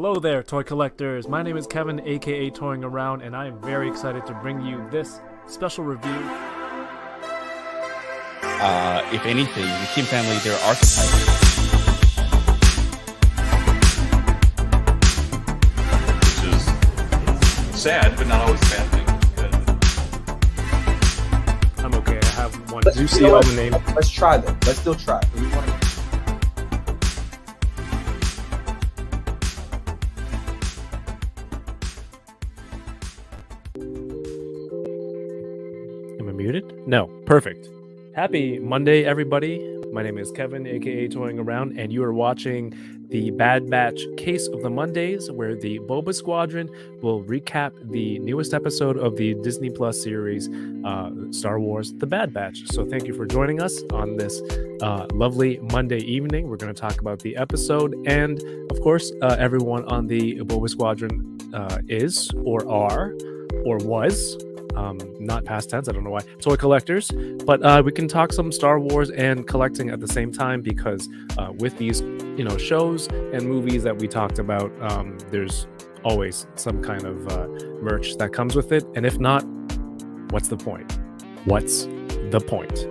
Hello there, toy collectors. My name is Kevin, aka Toying Around, and I am very excited to bring you this special review. If anything, the Kim family, they're archetypes. Which is sad, but not always a bad thing. I'm okay. I have one juicy on the name. Let's try them. Let's still try. Am I muted? No. Perfect. Happy Monday, everybody. My name is Kevin, aka Toying Around, and you are watching the Bad Batch Case of the Mondays, where the Boba Squadron will recap the newest episode of the Disney Plus series, Star Wars: The Bad Batch. So thank you for joining us on this lovely Monday evening. We're going to talk about the episode, and of course, everyone on the Boba Squadron is, or are, or was. Not past tense, I don't know why, toy collectors, but we can talk some Star Wars and collecting at the same time, because with these shows and movies that we talked about, there's always some kind of merch that comes with it, and if not, what's the point? What's the point?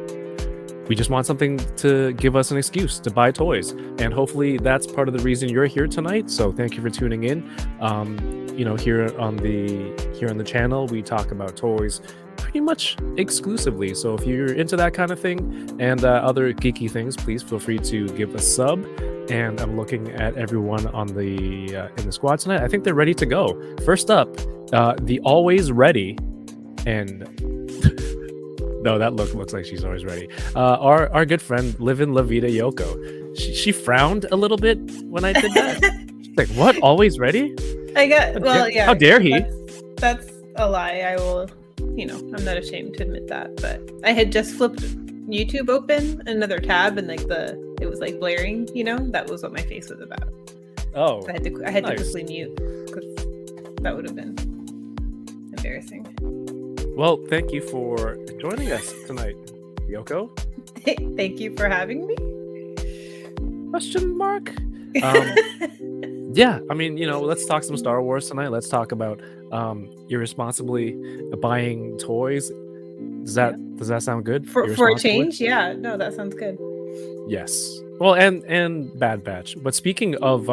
We just want something to give us an excuse to buy toys, and hopefully that's part of the reason you're here tonight. So thank you for tuning in. Here on the channel, we talk about toys pretty much exclusively. So if you're into that kind of thing and other geeky things, please feel free to give a sub. And I'm looking at everyone on the in the squad tonight. I think they're ready to go. First up, the always ready, and no, that looks like she's always ready. Our good friend Livin' La Vida Yoko. She frowned a little bit when I did that. She's like, what? Always ready? Yeah. How dare he? That's a lie. I will, I'm not ashamed to admit that. But I had just flipped YouTube open, another tab, and it was like blaring. That was what my face was about. Oh, so I had to quickly mute, because that would have been embarrassing. Well, thank you for joining us tonight, Yoko. Thank you for having me. Question mark? Yeah, let's talk some Star Wars tonight. Let's talk about irresponsibly buying toys. Does that sound good? For a change? Yeah, no, that sounds good. Yes. Well, and Bad Batch. But speaking of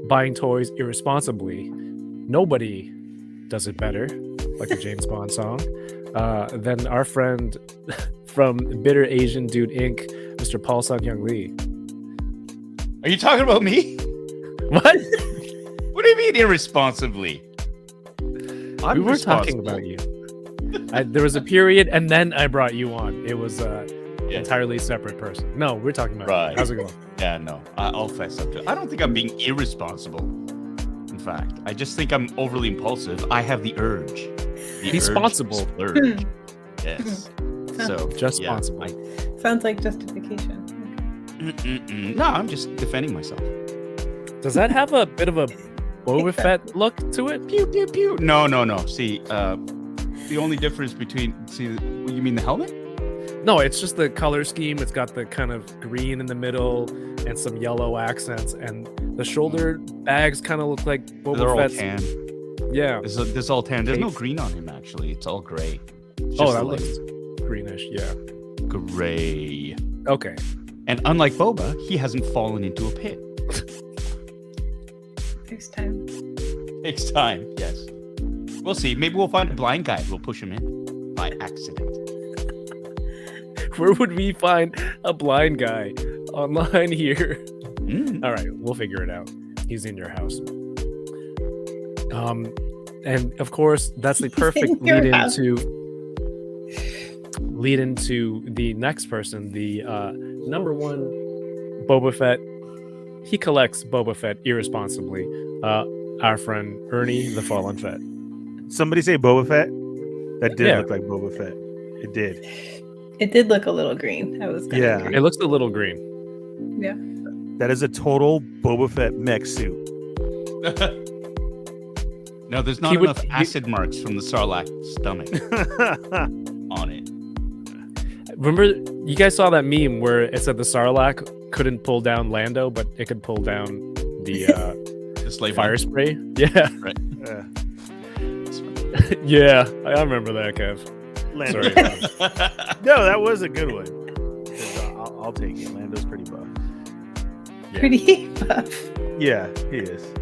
buying toys irresponsibly, nobody does it better, like a James Bond song, than our friend from Bitter Asian Dude Inc., Mr. Paul Sun-hyung Lee. Are you talking about me? What? What do you mean irresponsibly? We were talking about you. There was a period, and then I brought you on. It was entirely separate person. No, we're talking about right. You. How's it going? Yeah, no, I'll fess up to it. I don't think I'm being irresponsible. In fact, I just think I'm overly impulsive. I have the urge. He's responsible. Yes. So just responsible. Sounds like justification. No, I'm just defending myself. Does that have a bit of a Boba Fett look to it? Pew pew pew. No. See, the only difference between you mean the helmet? No, it's just the color scheme. It's got the kind of green in the middle and some yellow accents, and the shoulder bags kind of look like Boba Fett's. They're all tan. Yeah, this all tan. There's no green on him actually. It's all gray. That looks greenish. Yeah, gray. Okay. And unlike Boba, he hasn't fallen into a pit. Takes time. Takes time, yes. We'll see. Maybe we'll find a blind guy. We'll push him in by accident. Where would we find a blind guy? Online here. All right, we'll figure it out. He's in your house. And of course, that's the perfect lead into the next person, the number one Boba Fett. He collects Boba Fett irresponsibly. Our friend Ernie, the Fallen Fett. Somebody say Boba Fett? That did look like Boba Fett. It did. It did look a little green. I was It looks a little green. Yeah. That is a total Boba Fett mech suit. No, there's not enough acid marks from the Sarlacc stomach on it. Remember, you guys saw that meme where it said the Sarlacc couldn't pull down Lando, but it could pull down the The slave fire one. spray. Yeah, Right. Uh, yeah, I remember that, Kev. Lando. Sorry. No, that was a good one. I'll take it. Lando's pretty buff. Pretty buff. Yeah, he is.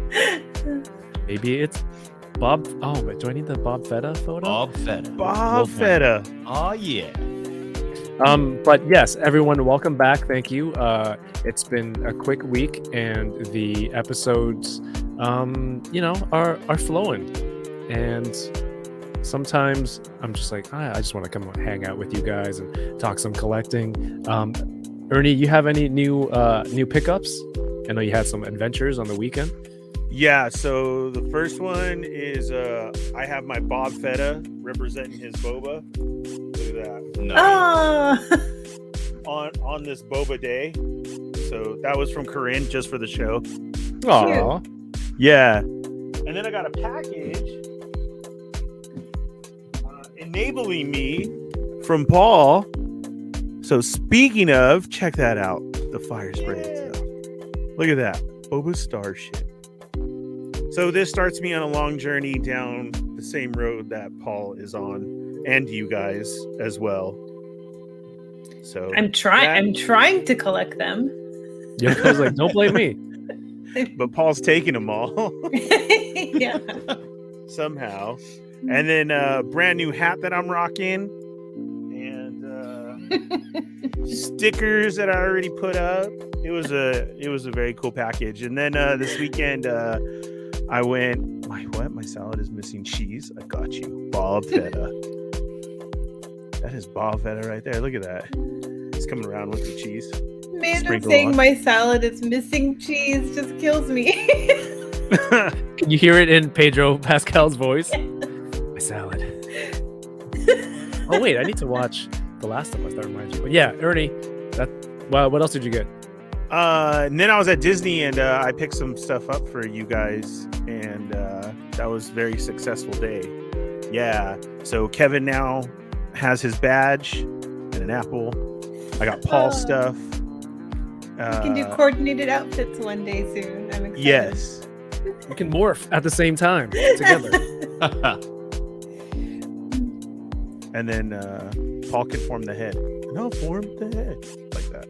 Maybe it's Bob. Oh, wait, do I need the Bob Fetta photo? Bob Fetta. Bob Fetta. Oh yeah. But yes, everyone, welcome back. Thank you. It's been a quick week, and the episodes, are flowing. And sometimes I'm just like, I just want to come hang out with you guys and talk some collecting. Ernie, you have any new pickups? I know you had some adventures on the weekend. Yeah, so the first one is I have my Bob Fetta representing his Boba. Look at that. No. Oh, On this Boba day. So that was from Corinne just for the show. Aw. Yeah. And then I got a package enabling me from Paul. So speaking of, check that out. The fire spray itself. Look at that. Boba Starship. So this starts me on a long journey down the same road that Paul is on, and you guys as well. So I'm trying to collect them. Yeah, I was like, don't blame me. but Paul's taking them all Yeah. somehow. And then brand new hat that I'm rocking, and stickers that I already put up. It was a very cool package. And then this weekend I went, my salad is missing cheese. I got you, Bob Fetta. That is Bob Fetta right there. Look at that. He's coming around with the cheese. Man, Sprinkle saying on. my salad is missing cheese just kills me. Can you hear it in Pedro Pascal's voice? My salad. Oh wait, I need to watch The Last of Us. That reminds me. But yeah, Ernie, what else did you get? And then I was at Disney, and I picked some stuff up for you guys, and that was a very successful day. Yeah. So Kevin now has his badge and an apple. I got Paul's stuff. We can do coordinated outfits one day soon. I'm excited. Yes. We can morph at the same time together. And then Paul can form the head. No, form the head like that.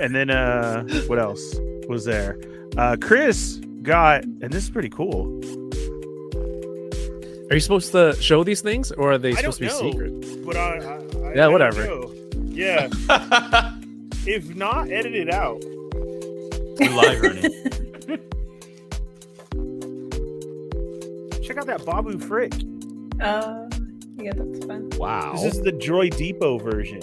And then what else was there? Chris got, and this is pretty cool. Are you supposed to show these things, or are they I supposed to be don't know. secret? But Yeah, whatever. Yeah. If not, edit it out. We're live, Ernie. Check out that Babu Frick. Yeah, that's fun. Wow. This is the Droid Depot version.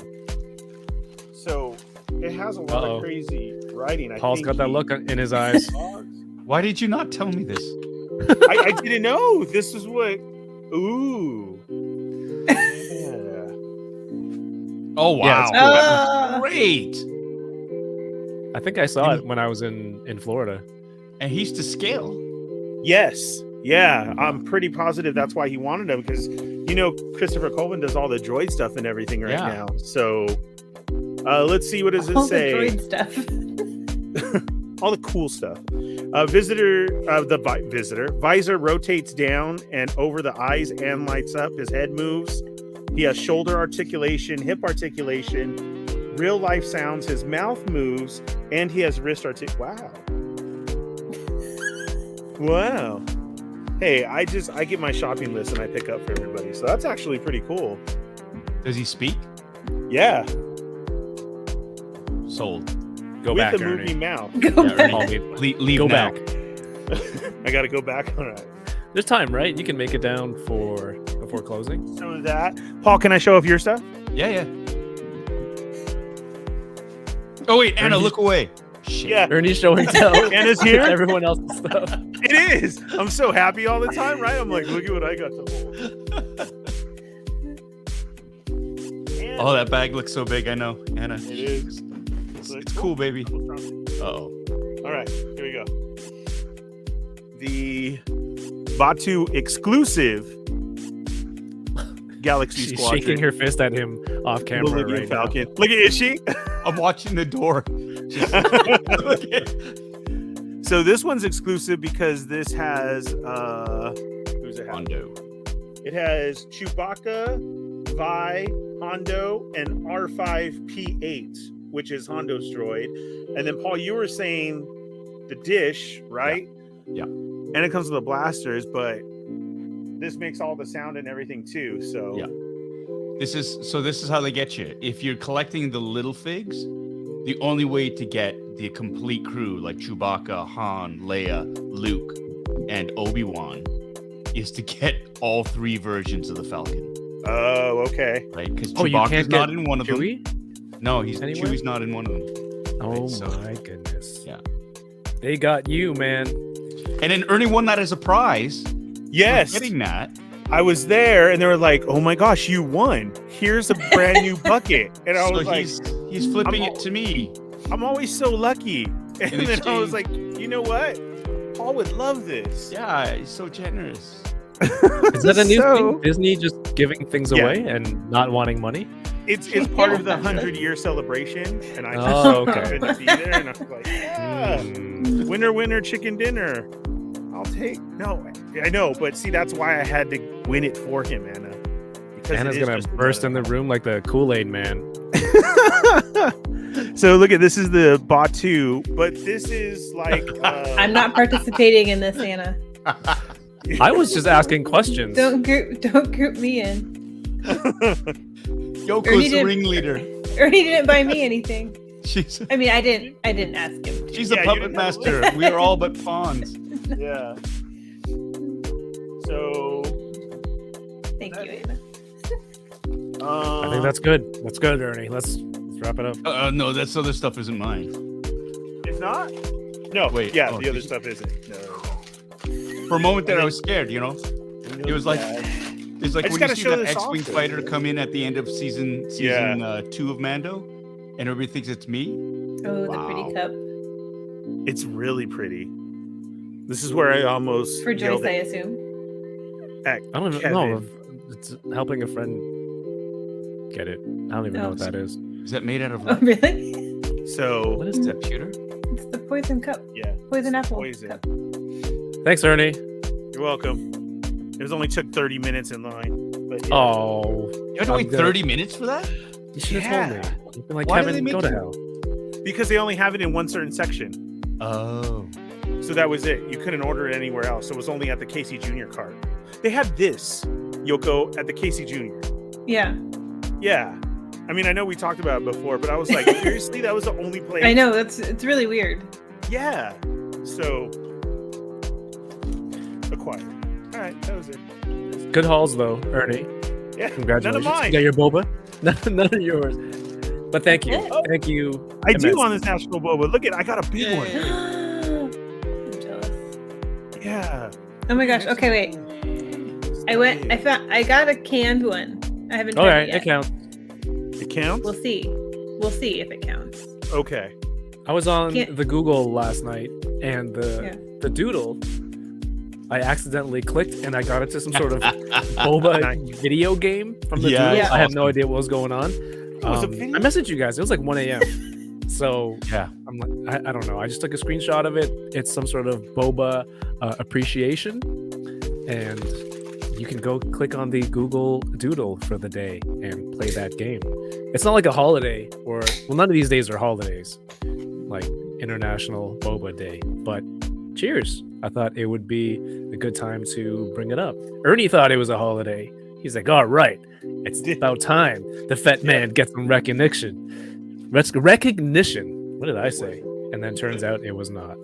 So it has a lot Uh-oh. of crazy writing. Paul's got that look in his eyes. Why did you not tell me this? I didn't know. This is what. Ooh. Yeah. Oh wow. Yeah, it's cool. That's great. I think I saw it when I was in Florida. And he's to scale. Yes. Yeah. I'm pretty positive that's why he wanted them, because Christopher Coleman does all the droid stuff and everything right Yeah. now. So let's see, what does it All say? the droid stuff. All the cool stuff. Visor rotates down and over the eyes and lights up. His head moves. He has shoulder articulation, hip articulation, real life sounds. His mouth moves, and he has wrist articulation. Wow. Hey, I get my shopping list and I pick up for everybody. So that's actually pretty cool. Does he speak? Yeah. Sold. Go With back, the movie Ernie. mouth. Go Yeah, back. Ernie. Leave Go now. back. I got to go back. All right. There's time, right? You can make it down before closing. So that. Paul, can I show off your stuff? Yeah. Oh wait, Anna, Ernie's- look away. Shit. Yeah. Ernie's show and tell. Anna's here? Everyone else's stuff. It is. I'm so happy all the time, right? I'm like, look at what I got to hold. Oh, that bag looks so big. I know, Anna. It is. It's cool, baby. Oh. All right, here we go. The Batu exclusive Galaxy She's Squadron. shaking her fist at him off camera Millennium right Falcon. Look at, is she? I'm watching the door. So this one's exclusive because this has who's it have? Hondo. It has Chewbacca, Vi, Hondo, and R5P8, which is Hondo's droid. And then Paul, you were saying the dish, right? Yeah. And it comes with the blasters, but this makes all the sound and everything too. So Yeah. This is how they get you. If you're collecting the little figs, the only way to get the complete crew like Chewbacca, Han, Leia, Luke, and Obi-Wan is to get all 3 versions of the Falcon. Oh, okay. Right? Because Oh, you Chewbacca's can't not get in one of them. Chewie? No, Anywhere? Chewie's not in one of them. Oh so- my goodness. Yeah. They got you, man. And then Ernie won that as a prize. Yes. For getting that. I was there and they were like, "Oh my gosh, you won. Here's a brand new bucket." And I So was like, he's flipping I'm it to me. I'm always so lucky. And In then I was exchange- like, you know what? Paul would love this. Yeah, he's so generous. Is that a new So- thing? Disney just giving things Yeah. away and not wanting money? It's part of the 100-year celebration. And I just Oh, okay. happened to be there and I was like, yeah. Hmm. Winner, winner, chicken dinner. I'll take. No, I know, but see, that's why I had to win it for him, Anna. Because Anna's it is gonna just burst in another- the room like the Kool-Aid man. So look at this is the Batu, but this is like I'm not participating in this, Anna. I was just asking questions. Don't group me in. Ernie Yoko's the did- ringleader. Ernie didn't buy me anything. She's I mean, I didn't ask him to. she's Yeah, a you puppet didn't- master. We are all but pawns. yeah. So Thank you, Anna. I think that's good. That's good, Ernie. Let's wrap it up. No, that other stuff isn't mine. If not, no. Wait, yeah, oh, the other did- stuff isn't. No. For a moment there, I was scared. You know, it was like it's like I just when you gotta see show that this off X-wing to fighter you. come in at the end of season Yeah. 2 of Mando, and everybody thinks it's me. Oh, the Wow. pretty cup It's really pretty. This is where I almost for Joyce, yelled I at assume. I don't even Kevin. know. It's helping a friend get it. I don't even know Oh. what that is. Is that made out of Oh, what? really? So What is Is that? that pewter? It's the poison cup. yeah, Poison apple poison. cup. Thanks, Ernie. You're welcome. It was only took 30 minutes in line, but yeah. Oh, You had to wait I'm good. 30 minutes for that? you should have told me. You've been like, Why do they Kevin, make go to you- hell. because they only have it in one certain section. Oh. So that was it. You couldn't order it anywhere else. So it was only at the Casey Jr. cart. They had this, Yoko, at the Casey Jr. Yeah, Yeah. I mean, I know we talked about it before, but I was like, seriously, that was the only place. I know. It's really weird. Yeah. So acquired. All right, that was it. Good hauls though, Ernie. Yeah. Congratulations. None of mine. You got your boba. None of yours. But thank you. Oh. Thank you. I do immensely. on this national boba. Look at, I got a big one. I'm jealous. Yeah. Oh my gosh. Okay, wait. I got a canned one. I haven't tried All it right, yet. it counts. It counts. We'll see. We'll see if it counts. Okay. I was on Can't- the Google last night, and the doodle, I accidentally clicked, and I got into some sort of boba Nice. video game from the Yeah, doodle. yeah. I had no idea what was going on. was a video? I messaged you guys. It was like 1 a.m. So Yeah. I'm like, I don't know. I just took a screenshot of it. It's some sort of boba appreciation, and you can go click on the Google Doodle for the day and play that game. It's not like a holiday, or well, none of these days are holidays, like International Boba Day. But cheers! I thought it would be a good time to bring it up. Ernie thought it was a holiday. He's like, "All right, it's about time the fat man gets some recognition." Recognition. What did I say? And then turns out it was not.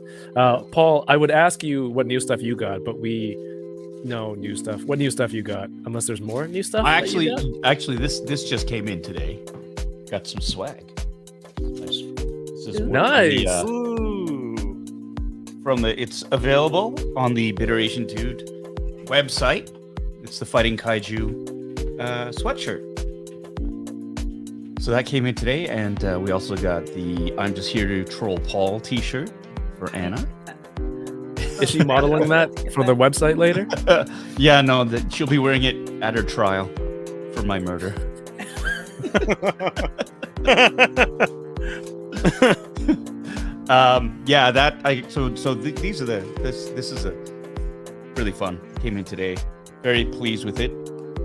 Paul, I would ask you what new stuff you got, but we know new stuff. What new stuff you got? Unless there's more new stuff. I that you got? actually this just came in today. Got some swag. This is one Nice. Ooh. from the it's available on the Bitteration Dude website. It's the Fighting Kaiju sweatshirt. So that came in today, and we also got the I'm Just Here to Troll Paul t-shirt for Anna. Is she modeling that for the website later? Yeah, no, that she'll be wearing it at her trial for my murder. Yeah, these are this is a really fun. Came in today, very pleased with it.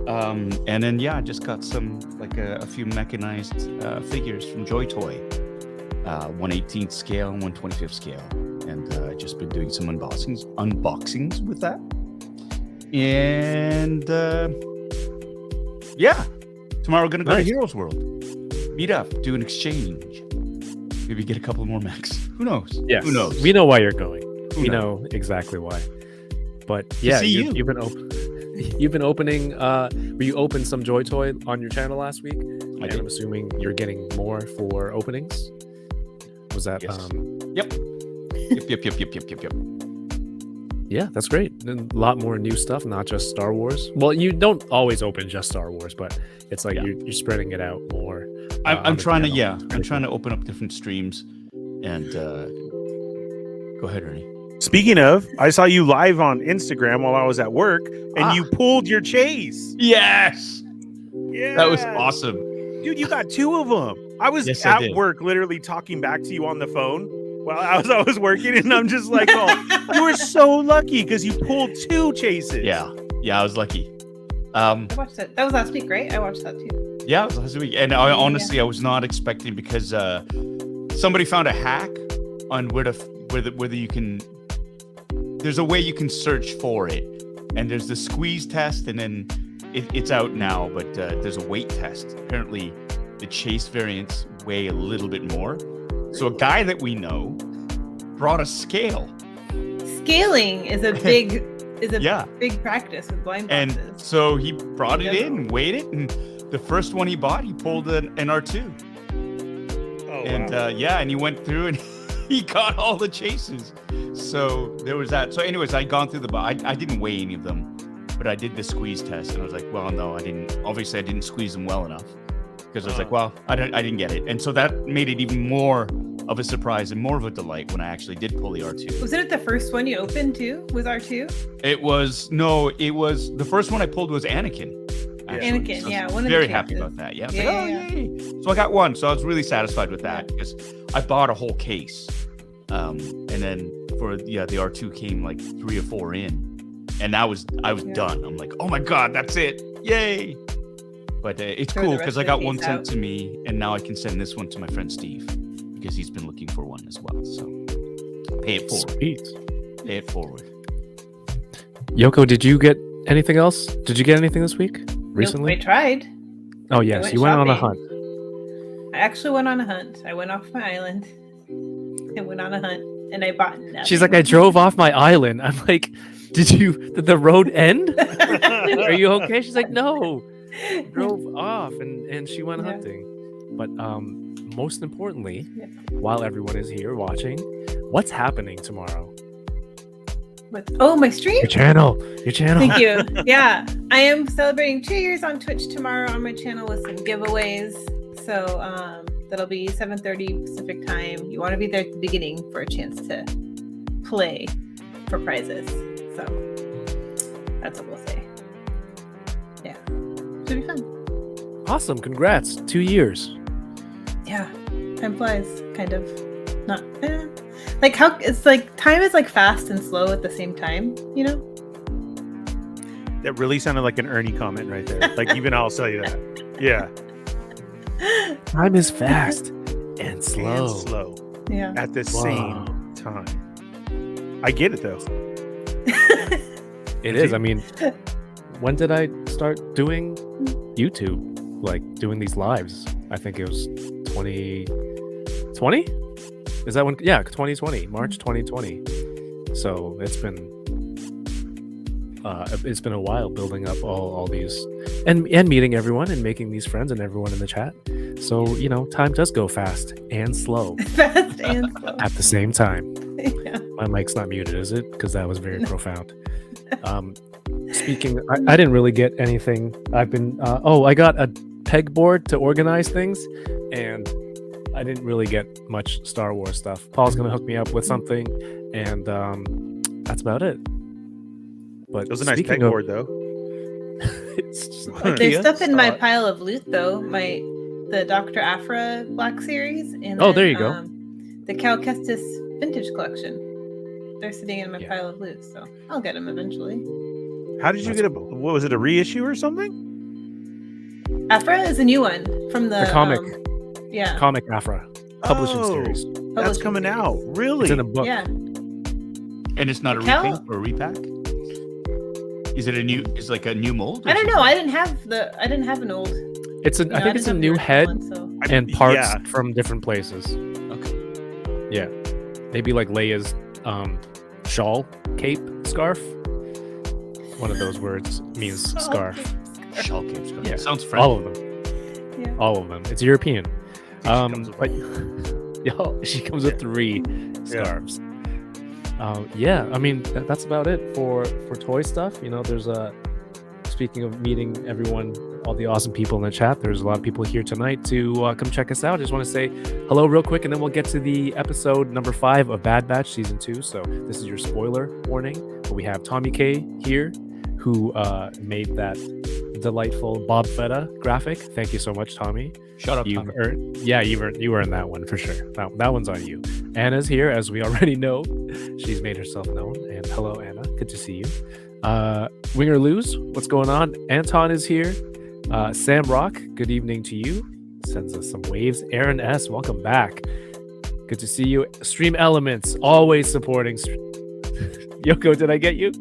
And then I just got some a few mechanized figures from Joy Toy, 1/18th scale and 1/25th scale, and I just been doing some unboxings with that. And tomorrow we're gonna go to Heroes World, meet up, do an exchange, maybe get a couple more mechs. Who knows? Yes. Who knows? We know why you're going. Who We knows? know exactly why. But yeah, see you. you've been opening. You opened some Joy Toy on your channel last week. I And did. I'm assuming you're getting more for openings. Was that? Yes. Yep. Yep. Yeah, that's great. And a lot more new stuff, not just Star Wars. Well, you don't always open just Star Wars, but it's like you're spreading it out more. I'm on the trying to channel. I'm trying to open up different streams, and go ahead, Ernie. Speaking of, I saw you live on Instagram while I was at work, and you pulled your chase. Yes, Yeah, that was awesome. dude. You got 2 of them. I was Yes, I at did. work, literally talking back to you on the phone while I was working, and I'm just like, oh, you were so lucky because you pulled 2 chases. Yeah, I was lucky. I watched that. That was last week, right? I watched that too. Yeah, it was last week, and I honestly I was not expecting, because somebody found a hack on whether you can. There's a way you can search for it, and there's the squeeze test, and then it's out now. But there's a weight test. Apparently, the chase variants weigh a little bit more. So a guy that we know brought a scale. Scaling is a big Yeah. big practice with blind boxes. And so he brought it in, weighed it, and the first one he bought, he pulled an R2. Oh, And wow. and he went through and he got all the chases. So there was that. So anyways, I gone through I didn't weigh any of them, but I did the squeeze test, and I was like, well, no, I didn't. Obviously, I didn't squeeze them well enough, because I was like, well, I didn't get it. And so that made it even more of a surprise and more of a delight when I actually did pull the R2. Wasn't it the first one you opened too? Was R2? It was the first one I pulled was Anakin. actually. Anakin, So I yeah, was one of the very happy chases. about that. Yeah, I was Yeah, like, yeah, yay! So I got one. So I was really satisfied with that, because I bought a whole case, and then for the R2 came like 3 or 4 in, and I was done. I'm like, oh my god, that's it! Yay! But it's Throw the cool rest because I of the got one case sent out. to me, and now I can send this one to my friend Steve, because he's been looking for one as well. So pay it forward. Sweet. Pay it forward. Yoko, did you get anything else? Did you get anything this week? Recently? Nope, I tried. Oh yes, went you went on a shopping. hunt. I actually went on a hunt. I went off my island and went on a hunt, and I bought nothing. She's like, I drove off my island. I'm like, did the road end? Are you okay? She's like, no. Drove off and she went Yeah. hunting. But most importantly, Yeah. while everyone is here watching, what's happening tomorrow? My stream? Your channel. Thank you. Yeah, I am celebrating 2 years on Twitch tomorrow on my channel with some giveaways. So that'll be 7:30 Pacific time. You want to be there at the beginning for a chance to play for prizes. So that's what we'll say. Yeah, should be fun. Awesome. Congrats. 2 years. Yeah, time flies. Kind of. Not. Like how it's like time is like fast and slow at the same time. You know. That really sounded like an Ernie comment right there. Like, even I'll tell you that. Yeah. Time is fast and slow. And slow Yeah. at the Wow. same time. I get it though. It is. I mean, when did I start doing YouTube? Like doing these lives? I think it was 2020. Is that when? Yeah, 2020, March 2020. So it's been a while building up all these and meeting everyone and making these friends and everyone in the chat. So time does go fast and slow Fast and slow. at the same time. Yeah. My mic's not muted, is it? Because that was very profound. Speaking, I didn't really get anything. I've been, I got a pegboard to organize things, and I didn't really get much Star Wars stuff. Paul's going to hook me up with something, and that's about it. But It was a nice speaking of- pegboard though. it's just There's IKEA. stuff in my Saw it. pile of loot though. The Dr. Afra Black series. And Oh, then, there you go. the Cal Kestis vintage collection. They're sitting in my Yeah. pile of loot, so I'll get them eventually. How did you That's get a? cool. What was it? A reissue or something? Afra is a new one from the comic. Yeah, Comic Afra publishing Oh, series. That's publishing coming series. out. Really? It's in a book. Yeah, And it's not a Cal- repaint or a repack? Is it a new? Is like a new mold? or I don't know. something? I didn't have an old. It's a. you I know, think it's a didn't new have the original head one, so. and parts Yeah. from different places. Okay. Yeah, maybe like Leia's shawl, cape, scarf. One of those words means scarf. Shawl capes. Yeah. Sounds French. All of them. Yeah. All of them. It's European. comes with But she comes with 3 scarves. Yeah, I mean that's about it for toy stuff. You know, there's speaking of meeting everyone, all the awesome people in the chat. There's a lot of people here tonight to come check us out. Just want to say hello real quick, and then we'll get to the episode number 5 of Bad Batch season 2. So this is your spoiler warning. But we have Tommy K here, who made that delightful Bob Fetta graphic. Thank you so much, Tommy. Shut up, You've Tommy. earned, you earned that one for sure. That one's on you. Anna's here, as we already know. She's made herself known. And hello, Anna. Good to see you. Wing or lose, what's going on? Anton is here. Sam Rock, good evening to you. Sends us some waves. Aaron S, welcome back. Good to see you. Stream Elements, always supporting. Yoko, did I get you?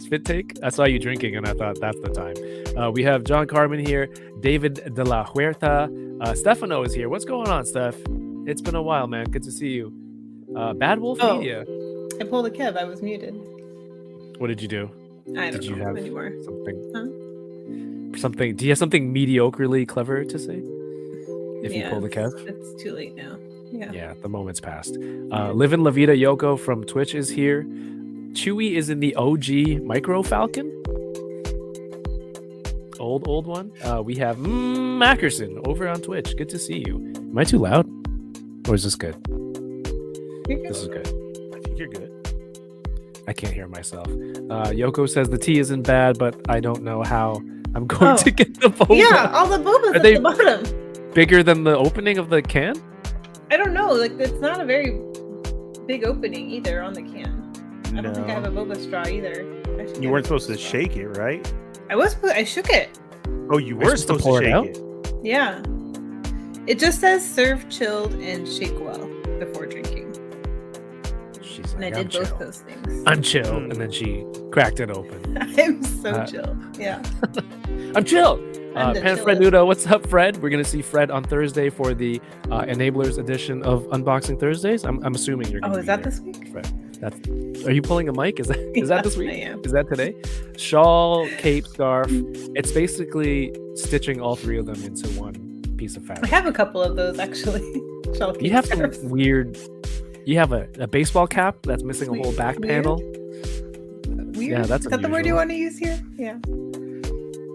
Spit take? I saw you drinking and I thought that's the time. We have John Carmen here. David de la Huerta. Stefano is here. What's going on, Steph? It's been a while, man. Good to see you. Bad Wolf Oh. Media. I pulled a Kev. I was muted. What did you do? I don't Did you know have anymore. something? Do you have something mediocrely clever to say? If you pull the Kev? It's too late now. Yeah. Yeah, the moment's passed. Livin' La Vida Yoko from Twitch is here. Chewie is in the OG Micro Falcon. Old one. We have Mackerson over on Twitch. Good to see you. Am I too loud? Or is this good? This is good. I think you're good. I can't hear myself. Yoko says the tea isn't bad, but I don't know how I'm going to get the boba. Yeah, all the bobas Are at they- the bottom. Bigger than the opening of the can? I don't know. Like, it's not a very big opening either on the can. I don't think I have a boba straw either. I should You get weren't a supposed to boba straw. shake it, right? I shook it. Oh, you You're were supposed supposed to to pour it shake out? it. Yeah. It just says serve chilled and shake well before drinking. She's And I like, I'm did both chill. those things. I'm chill. And then she cracked it open. I'm so Uh, chill. Yeah. I'm chill. I'm the Pan Fred chillest. Nudo, what's up, Fred? We're gonna see Fred on Thursday for the Enablers edition of Unboxing Thursdays. I'm assuming you're gonna Oh, be is that there, this week? Fred. Are you pulling a mic? Is that this Yeah, week? I am. Is that today? Shawl, cape, scarf. It's basically stitching all 3 of them into one piece of I fabric. have a couple of those actually. Shall You have some scarves. weird. You have a baseball cap that's missing a whole back Weird. panel. Weird. Yeah, that's Is that the word you unusual. want to use here? Yeah.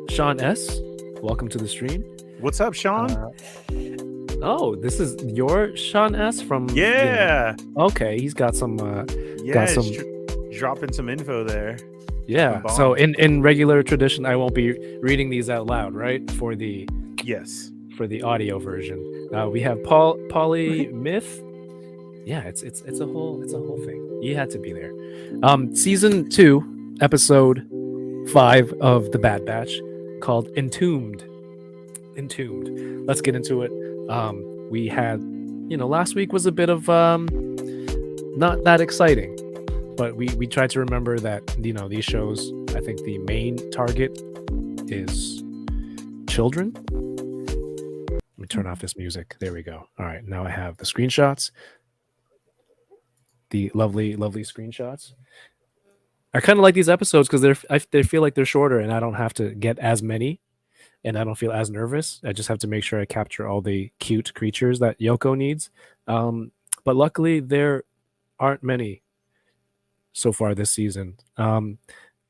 Sean S, welcome to the stream. What's up, Sean? Oh, this is your Sean S from. yeah. Okay, he's got some. Yeah. some- Dropping some info there. Yeah. Some So bombs. in regular tradition, I won't be reading these out loud, right? For the Yes. audio version, we have Polly Myth. Yeah, it's a whole thing. You had to be there. Season 2, episode 5 of the Bad Batch, called Entombed. Let's get into it. We had, last week was a bit of not that exciting, but we tried to remember that these shows. I think the main target is children. Let me turn off this music. There we go. All right, now I have the screenshots. The lovely screenshots. I kind of like these episodes because they feel like they're shorter, and I don't have to get as many, and I don't feel as nervous. I just have to make sure I capture all the cute creatures that Yoko needs. But luckily, there aren't many so far this season.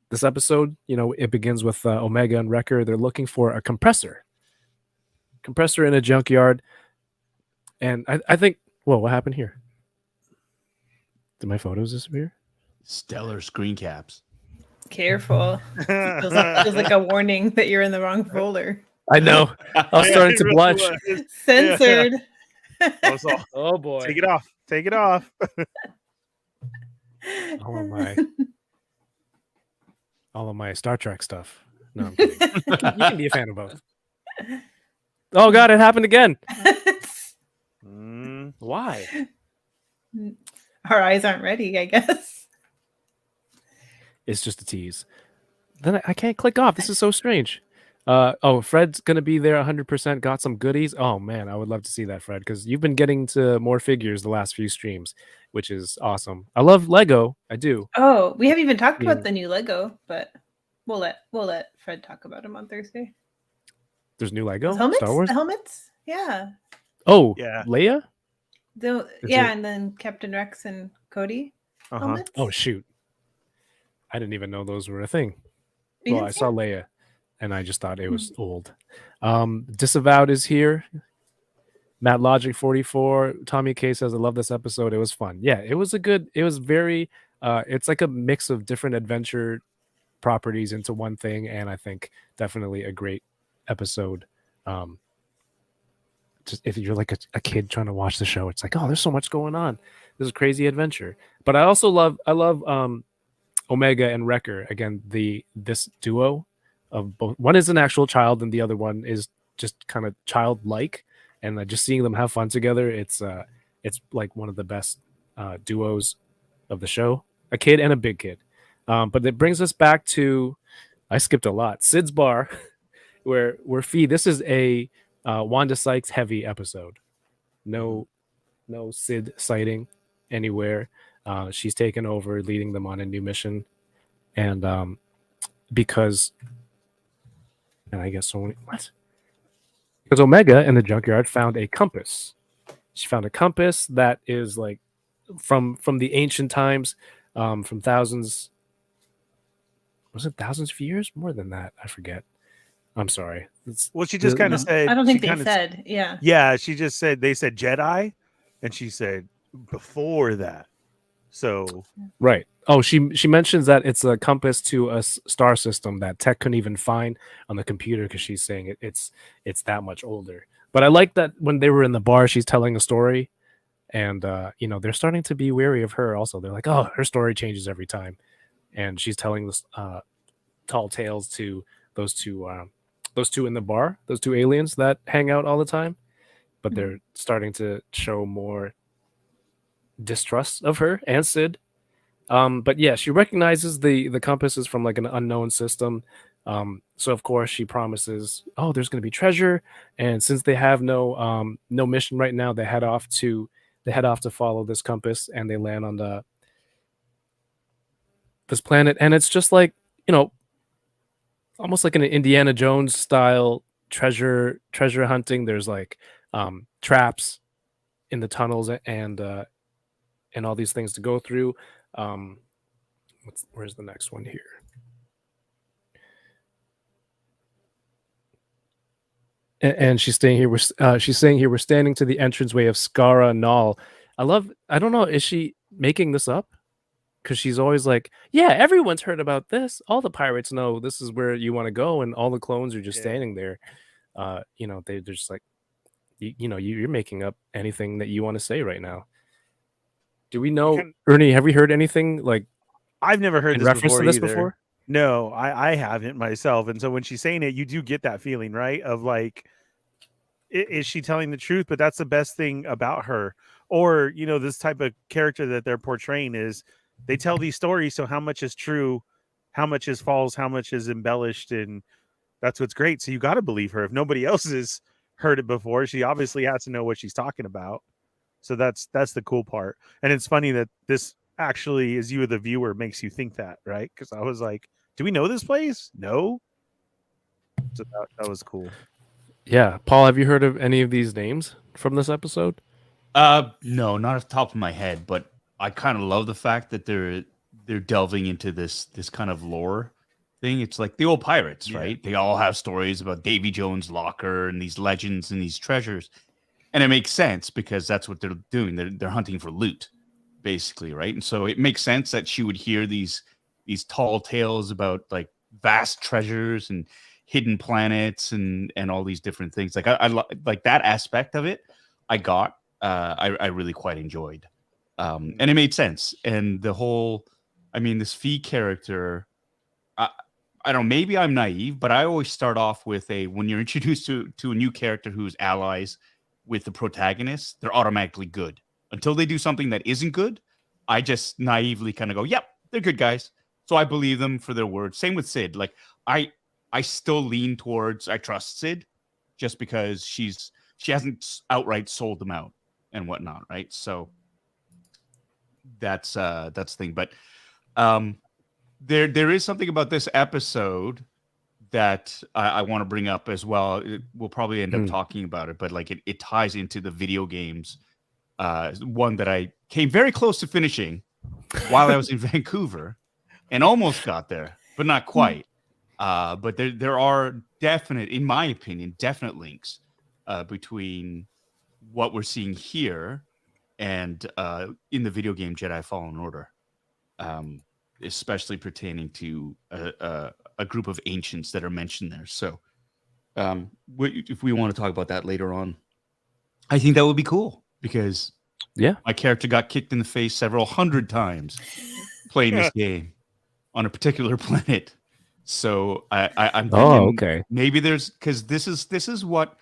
This episode, it begins with Omega and Wrecker. They're looking for a compressor in a junkyard, and I think. Whoa, what happened here? Did my photos disappear? Stellar screen caps. Careful. Feels like a warning that you're in the wrong folder. I know. I was starting to blush. Censored. That was all. Oh boy. Take it off. Take it off. All of my Star Trek stuff. No, I'm kidding. You can be a fan of both. Oh God, it happened again. Why? Our eyes aren't ready, I guess. It's just a tease. Then I can't click off. This is so strange. Fred's gonna be there 100%. Got some goodies. Oh man, I would love to see that, Fred, because you've been getting to more figures the last few streams, which is awesome. I love Lego. I do. Oh, we haven't even talked about the new Lego, but we'll let Fred talk about him on Thursday. There's new Lego. Helmets? Star Wars. The helmets? Yeah. Oh Yeah. Leia. And then Captain Rex and Cody helmets. Oh shoot. I didn't even know those were a thing. You Well, didn't I see saw them? Leia, and I just thought it was old. Disavowed is here. Matt Logic 44. Tommy K says, I love this episode. It was fun. Yeah, it was very it's like a mix of different adventure properties into one thing, and I think definitely a great episode. Just if you're like a kid trying to watch the show, it's like, oh, there's so much going on. This is a crazy adventure. But I love Omega and Wrecker. Again, this duo of both. One is an actual child, and the other one is just kind of childlike. And just seeing them have fun together, it's like one of the best duos of the show. A kid and a big kid. But it brings us back to, I skipped a lot. Sid's bar, where Fee. This is a Wanda Sykes heavy episode. No Sid sighting anywhere. She's taken over, leading them on a new mission, and because Omega in the junkyard found a compass. She found a compass that is like from the ancient times, from thousands. Was it thousands of years? More than that, I forget. I'm sorry. Well, she just kind of said. I don't think she they kinda said. Yeah. Yeah, she just said they said Jedi, and she said before that. So right. Oh, she mentions that it's a compass to a star system that Tech couldn't even find on the computer because she's saying it's that much older. But I like that when they were in the bar, she's telling a story, and they're starting to be wary of her. Also, they're like, oh, her story changes every time, and she's telling this tall tales to those two in the bar, those two aliens that hang out all the time, but they're starting to show more distrust of her and Sid. But yeah, she recognizes the compasses from like an unknown system. So of course she promises, oh, there's going to be treasure, and since they have no mission right now, they head off to follow this compass, and they land on this planet, and it's just like, almost like an Indiana Jones style treasure hunting. There's like traps in the tunnels and all these things to go through. Where's the next one here? And she's saying here we're standing to the entranceway of Skara Null. I don't know, is she making this up? Because she's always like, yeah, everyone's heard about this. All the pirates know this is where you want to go, and all the clones are just standing there. They're just like, you're making up anything that you want to say right now. Do we know, Ernie? Have we heard anything like? I've never heard in this reference before to this either. before. No, I haven't myself. And so when she's saying it, you do get that feeling, right? Of like, is she telling the truth? But that's the best thing about her. Or, this type of character that they're portraying is they tell these stories. So how much is true? How much is false? How much is embellished? And that's what's great. So you got to believe her. If nobody else has heard it before, she obviously has to know what she's talking about. So that's the cool part. And it's funny that this actually, as you, the viewer, makes you think that, right? Because I was like, do we know this place? No. So that was cool. Yeah. Paul, have you heard of any of these names from this episode? No, not off the top of my head, but I kind of love the fact that they're delving into this kind of lore thing. It's like the old pirates, right? They all have stories about Davy Jones' locker and these legends and these treasures. And it makes sense because that's what they're doing. They're hunting for loot, basically, right? And so it makes sense that she would hear these tall tales about like vast treasures and hidden planets and all these different things. Like I like that aspect of it. I really quite enjoyed. And it made sense. And the whole, I mean, this Fee character, I don't know, maybe I'm naive, but I always start off with when you're introduced to a new character who's allies with the protagonist, they're automatically good. Until they do something that isn't good, I just naively kind of go, yep, they're good guys. So I believe them for their word. Same with Sid. Like I still lean towards I trust Sid just because she hasn't outright sold them out and whatnot, right? So that's the thing. But there is something about this episode that I want to bring up as well. We'll probably end up talking about it, but like it ties into the video games. One that I came very close to finishing while I was in Vancouver and almost got there, but not quite. But there are definite, in my opinion, definite links between what we're seeing here and in the video game Jedi Fallen Order, especially pertaining to a group of ancients that are mentioned there. So if we want to talk about that later on, I think that would be cool because my character got kicked in the face several hundred times playing this game on a particular planet. So I'm thinking maybe there's, because this is what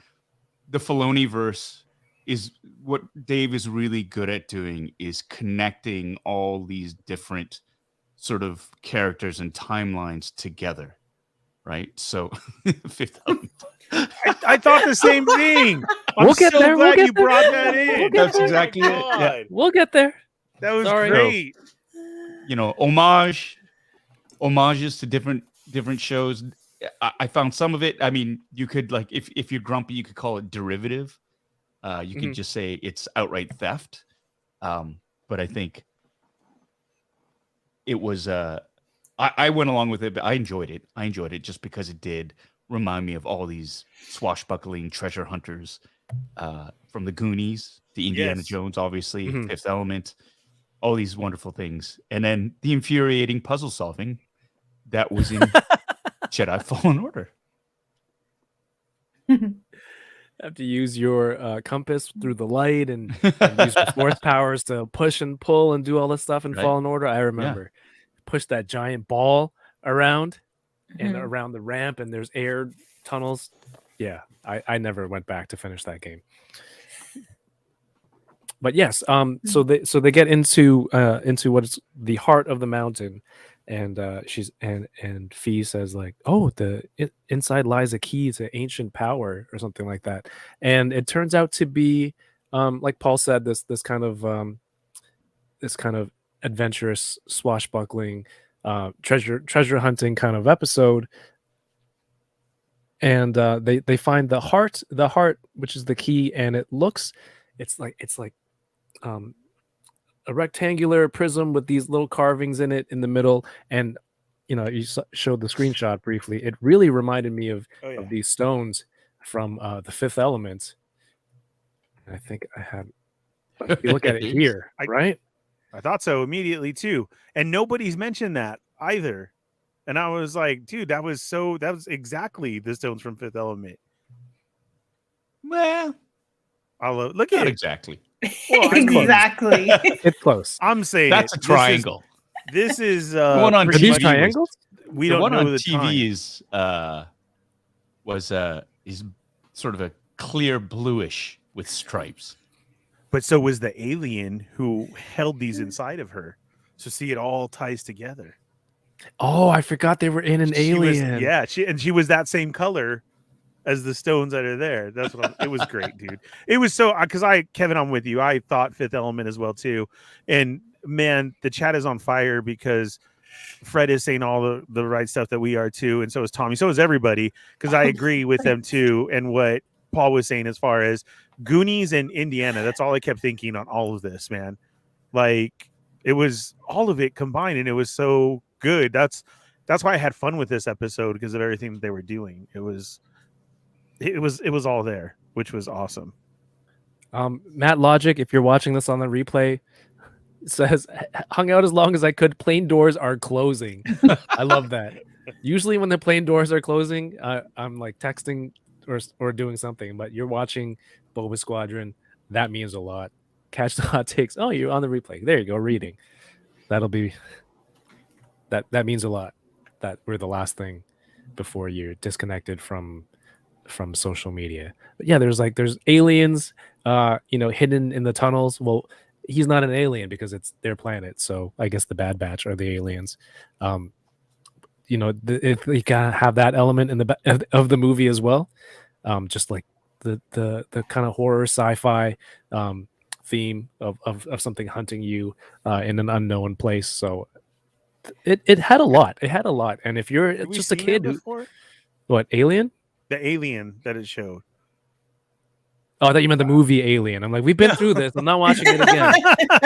the Filoni verse is, what Dave is really good at doing is connecting all these different sort of characters and timelines together, right? So Fifth Element. I thought the same thing. We'll get there. Glad you brought that in. That's exactly it. Yeah. We'll get there. That was great. You know, homages to different shows. I found some of it. I mean, you could, like, if you're grumpy, you could call it derivative. You could just say it's outright theft. But I think it was. I went along with it, but I enjoyed it. I enjoyed it just because it did remind me of all these swashbuckling treasure hunters from the Goonies, the Indiana Jones, obviously, Fifth Element, all these wonderful things. And then the infuriating puzzle solving that was in Jedi Fallen Order. Have to use your compass through the light and use the force powers to push and pull and do all this stuff in Fallen Order. I remember push that giant ball around and around the ramp, and there's air tunnels. Yeah, I never went back to finish that game. But yes, so they get into what is the heart of the mountain, and and Fee says like, oh, inside lies a key to ancient power or something like that, and it turns out to be like Paul said, this kind of adventurous, swashbuckling, treasure hunting kind of episode. And they find the heart, which is the key, and it's like a rectangular prism with these little carvings in it in the middle. And you showed the screenshot briefly. It really reminded me of these stones from the Fifth Element. And I think I have. If you look at it here, right? I thought so immediately too, and nobody's mentioned that either. And I was like, dude, that was exactly the stones from Fifth Element. Well, look at it. Exactly. Well, exactly. It's close. I'm saying that's a triangle. This is one on are these triangles? We don't know on the TV time. is sort of a clear bluish with stripes. But so was the alien who held these inside of her. So see, it all ties together. Oh, I forgot they were in an alien. She was that same color as the stones that are there. That's what it was great, dude. It was so, because Kevin, I'm with you. I thought Fifth Element as well too. And man, the chat is on fire because Fred is saying all the right stuff that we are too, and so is Tommy, so is everybody, because I agree with them too. And what Paul was saying as far as Goonies and Indiana, that's all I kept thinking on all of this, man. Like, it was all of it combined, and it was so good. That's why I had fun with this episode, because of everything that they were doing. It was all there, which was awesome. Matt Logic, if you're watching this on the replay, says, hung out as long as I could. Plane doors are closing. I love that. Usually when the plane doors are closing, I'm like texting or doing something, but you're watching Boba Squadron. That means a lot. catch the hot takes. Oh, you're on the replay. There you go, reading. That'll be that means a lot. That we're the last thing before you're disconnected from social media. But yeah, there's aliens hidden in the tunnels. Well, he's not an alien because it's their planet. So I guess the Bad Batch are the aliens. If you gotta have that element in of the movie as well. Just like the kind of horror sci-fi theme of something hunting you in an unknown place. So it had a lot. It had a lot. And if you're Have we just a seen kid that who, before? what, Alien? The alien that it showed. Oh, I thought you meant the movie Alien. I'm like, we've been through this. I'm not watching it again.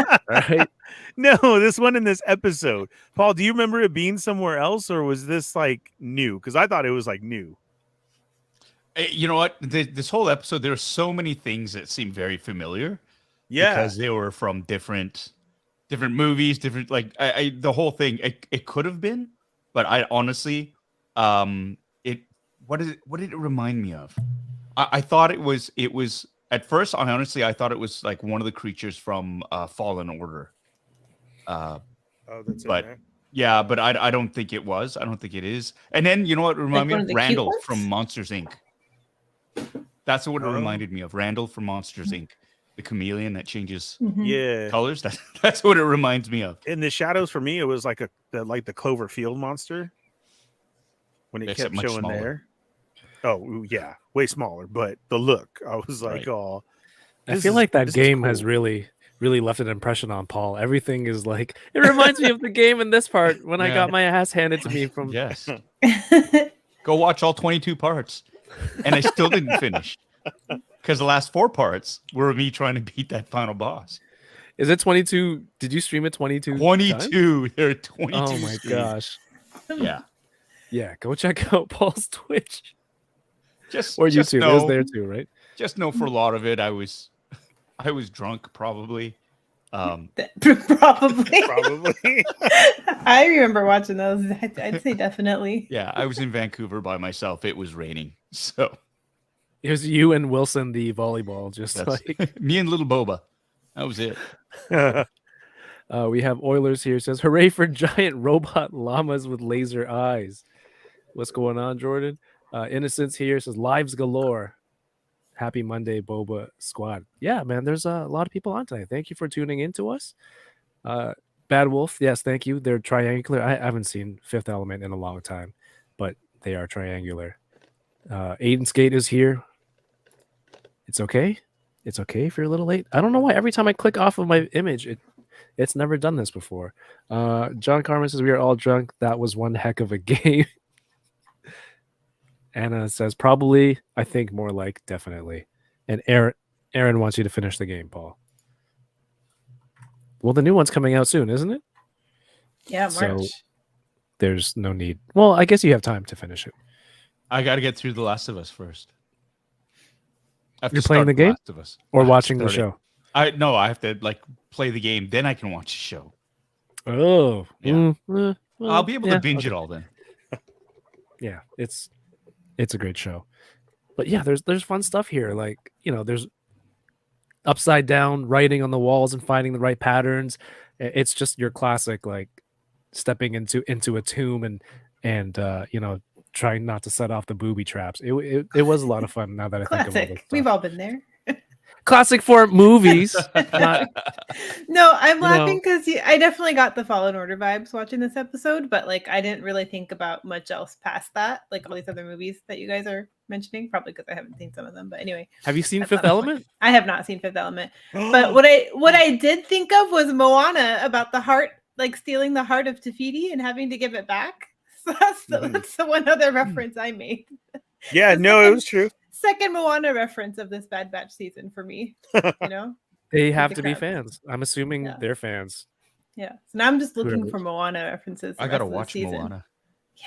All right. No, this one in this episode. Paul, do you remember it being somewhere else, or was this like new? Because I thought it was like new. You know what? This whole episode, there are so many things that seem very familiar. Yeah. Because they were from different movies, different the whole thing. It could have been, but I honestly, what did it remind me of? I thought it was at first. I thought it was like one of the creatures from Fallen Order. Oh, that's but in there. yeah, but I don't think it was. I don't think it is. And then you know what? It reminded one me of of the cute Randall ones? from Monsters Inc. That's what it Oh. reminded me of. Randall from Monsters Inc. The chameleon that changes Mhm. Yeah. colors. That's what it reminds me of. In the shadows, for me, it was like the Cloverfield monster when it Except kept much showing smaller. there. Oh yeah, way smaller, but the look, I was like, Right. oh. I this feel is- like that this is game has cool. really left an impression on Paul. Everything is like, it reminds me of the game in this part when I Yeah. got my ass handed to me from. Yes. Go watch all 22 parts. And I still didn't finish. Because the last 4 parts were me trying to beat that final boss. Is it 22? Did you stream it 22? times? 22. There are 22. Oh my streams. gosh. Yeah. Yeah, go check out Paul's Twitch Just or just YouTube. It know, was there too, right? Just know for a lot of it, I was drunk probably. Probably. Probably. I remember watching those. I'd say definitely. Yeah, I was in Vancouver by myself. It was raining. So It was you and Wilson, the volleyball, just that's like. me and little Boba. That was it. We have Oilers here. Says, hooray for giant robot llamas with laser eyes. What's going on, Jordan? Innocence here says, lives galore. Happy Monday, Boba Squad. Yeah, man, there's a lot of people on tonight. Thank you for tuning in to us. Bad Wolf, yes, thank you. They're triangular. I haven't seen Fifth Element in a long time, but they are triangular. Aiden Skate is here. It's okay. It's okay if you're a little late. I don't know why. Every time I click off of my image, it's never done this before. John Carmen says, we are all drunk. That was one heck of a game. Anna says, probably. I think more like definitely. And Aaron wants you to finish the game, Paul. Well, the new one's coming out soon, isn't it? Yeah, March. So there's no need. Well, I guess you have time to finish it. I got to get through The Last of Us first. I have to You're playing start the game? Last of Us. Or I have to watching the start it. show. I have to play the game, then I can watch the show. Oh. Yeah. Well, I'll be able yeah, to binge okay. it all then. Yeah, it's a great show. But yeah, there's fun stuff here. Like, there's upside down writing on the walls and finding the right patterns. It's just your classic, like, stepping into a tomb and trying not to set off the booby traps. It was a lot of fun now that I think of all this Classic. stuff. We've all been there. Classic for movies. Not, No, I'm You laughing know- because I definitely got the Fallen Order vibes watching this episode, but like I didn't really think about much else past that, like all these other movies that you guys are mentioning, probably because I haven't seen some of them. But anyway, have you seen That's Fifth not a Element? I have not seen Fifth Element. But what I did think of was Moana, about the heart, like stealing the heart of Tafiti and having to give it back. So that's the one other reference I made. Yeah, The no, it second- was true. Second Moana reference of this Bad Batch season for me. You know? They have the to be crowd. fans. I'm assuming Yeah. they're fans. Yeah. So now I'm just looking Whoever. for Moana references. the I gotta rest of the watch season. Moana. Yeah,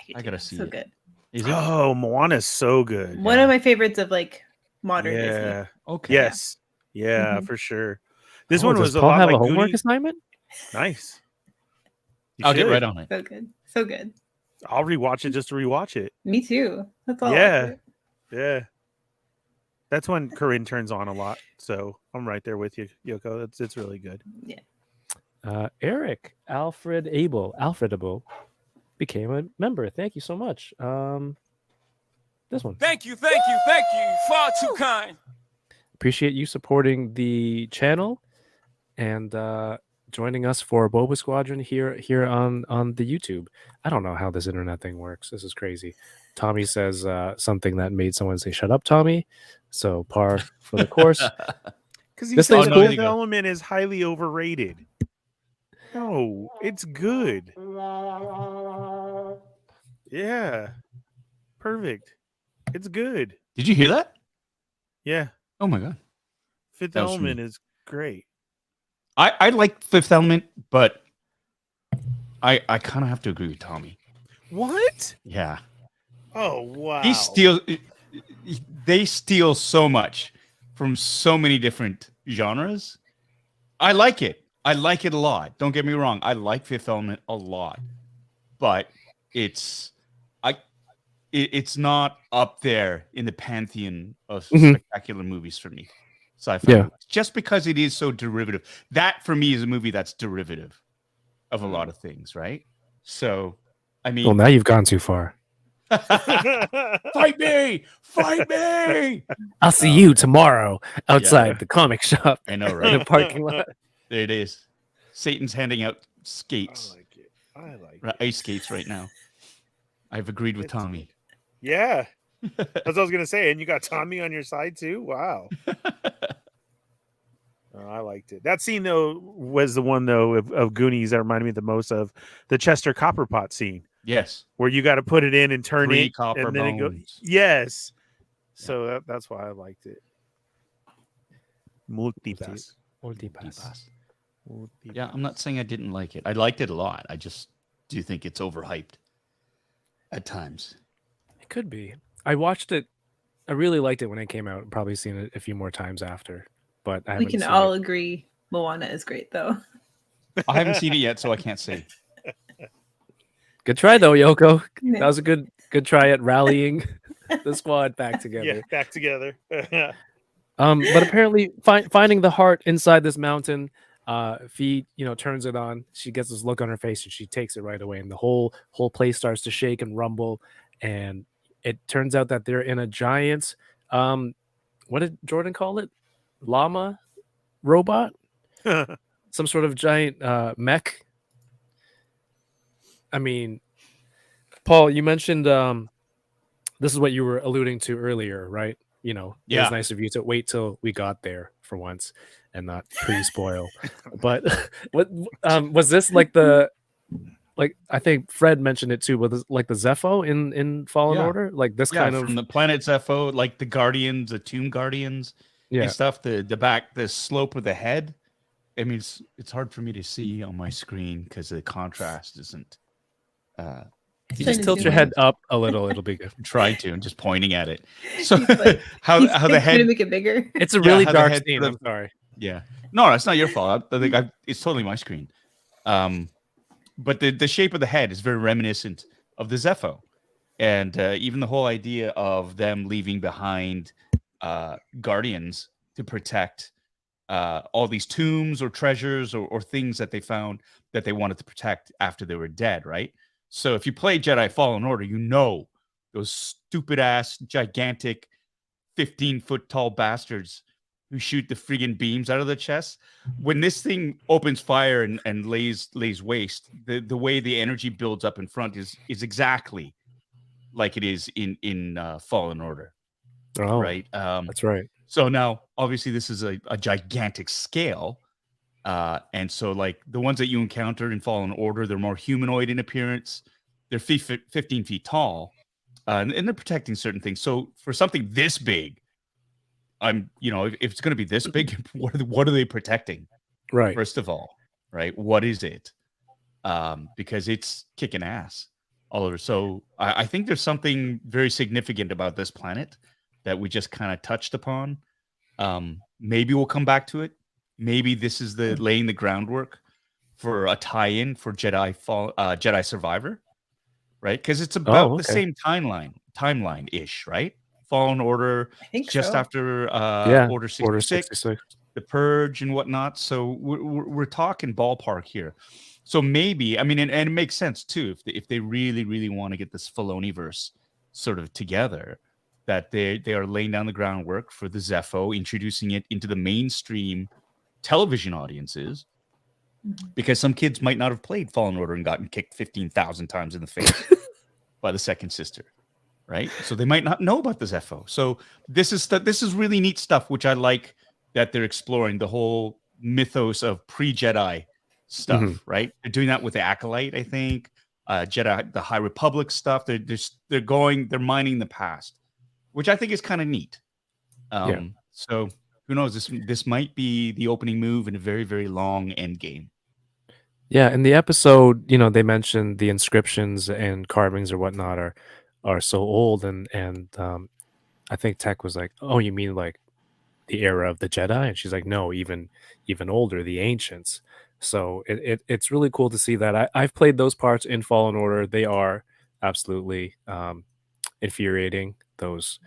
you I do. gotta see So it. good. Is it? Oh, Moana's so good. One of my favorites of like modern Disney. Yeah. Okay. Yes. Yeah, Mhm. for sure. This Oh, one does was a Paul lot have like a homework Goonies. assignment? Nice. You I'll get should. right on it. So good. So good. I'll rewatch it just to rewatch it. Me too. That's all. Yeah. Yeah. That's when Corinne turns on a lot. So I'm right there with you, Yoko. It's really good. Yeah. Eric Alfred Abel became a member. Thank you so much. This one. Thank you. Far too kind. Appreciate you supporting the channel and joining us for Boba Squadron here on the YouTube. I don't know how this internet thing works. This is crazy. Tommy says something that made someone say "Shut up, Tommy." So par for the course. Because he This says thing's the cool. Fifth Element is highly overrated. No, it's good. Yeah, perfect. It's good. Did you hear that? Yeah, Oh my god. Fifth That was Element me. is great. I like Fifth Element, but I kind of have to agree with Tommy. What? Yeah. Oh wow. They steal so much from so many different genres. I like it. I like it a lot. Don't get me wrong. I like Fifth Element a lot, but it's not up there in the pantheon of spectacular movies for me. Sci-fi movies. Just because it is so derivative. That for me is a movie that's derivative of a lot of things, right? So, I mean, Well, now you've gone too far. fight me! I'll see you tomorrow outside the comic shop I know, in right? the parking lot. There it is. Satan's handing out I skates, like it. I like it. ice skates right now. I've agreed with It's Tommy. Yeah. That's what I was gonna say. And you got Tommy on your side too? Wow. Oh, I liked it. That scene though was the one though of Goonies that reminded me the most of the Chester Copperpot scene, Yes. where you got to put it in and turn Three it, copper and then it goes. bones. Yes. So that's why I liked it. Multipass. Multipass. Yeah, I'm not saying I didn't like it. I liked it a lot. I just do think it's overhyped at times. It could be. I watched it. I really liked it when it came out. Probably seen it a few more times after, but I We haven't can seen all it. agree Moana is great, though. I haven't seen it yet, so I can't say. Good try though, Yoko. Yeah. That was a good try at rallying the squad back together. Yeah, back together. But apparently finding the heart inside this mountain, Fee, turns it on. She gets this look on her face and she takes it right away, and the whole place starts to shake and rumble. And it turns out that they're in a giant, what did Jordan call it? Llama robot? Some sort of giant mech. I mean, Paul, you mentioned this is what you were alluding to earlier, right? It was nice of you to wait till we got there for once and not pre-spoil. But what was this like I think Fred mentioned it too, but like the Zepho in Fallen Order, like this kind of from the planet Zepho, like the Guardians, the Tomb Guardians, and stuff. The slope of the head. I mean, it's hard for me to see on my screen because the contrast isn't. You just tilt your head up a little, it'll be good. I'm trying to. I'm just pointing at it. So Like, how the head to make it bigger. It's a really how the dark head scene. sort of- I'm sorry. Yeah. No, it's not your fault. I think it's totally my screen. But the shape of the head is very reminiscent of the Zepho. And even the whole idea of them leaving behind guardians to protect all these tombs or treasures or things that they found that they wanted to protect after they were dead, right? So if you play Jedi Fallen Order, those stupid ass, gigantic, 15-foot tall bastards who shoot the friggin' beams out of the chest. When this thing opens fire and lays waste, the way the energy builds up in front is exactly like it is in Fallen Order. Oh, right. That's right. So now, obviously, this is a gigantic scale. And so, like, the ones that you encounter in Fallen Order, they're more humanoid in appearance. They're 15 feet tall, and they're protecting certain things. So for something this big, if it's going to be this big, what are they protecting? Right. First of all, right? What is it? Because it's kicking ass all over. So I think there's something very significant about this planet that we just kind of touched upon. Maybe we'll come back to it. Maybe this is laying the groundwork for a tie-in for Jedi Survivor, right? Because it's about the same timeline-ish, right? Fallen Order, I think just so. after Yeah, Order Order 66, 66. The Purge and whatnot. So we're talking ballpark here. So maybe, I mean, and it makes sense too if they really, really want to get this Filoniverse sort of together, that they are laying down the groundwork for the Zepho, introducing it into the mainstream television audiences, because some kids might not have played Fallen Order and gotten kicked 15,000 times in the face by the second sister, right? So they might not know about the Zepho. So this is really neat stuff, which I like that they're exploring the whole mythos of pre-Jedi stuff, right? They're doing that with the Acolyte, I think. Jedi, the High Republic stuff. They're mining the past, which I think is kind of neat. So who knows? This might be the opening move in a very, very long end game. Yeah, in the episode, they mentioned the inscriptions and carvings or whatnot are so old, and I think Tech was like, "Oh, you mean like the era of the Jedi?" And she's like, "No, even older, the ancients." So it's really cool to see that. I've played those parts in Fallen Order. They are absolutely infuriating. Those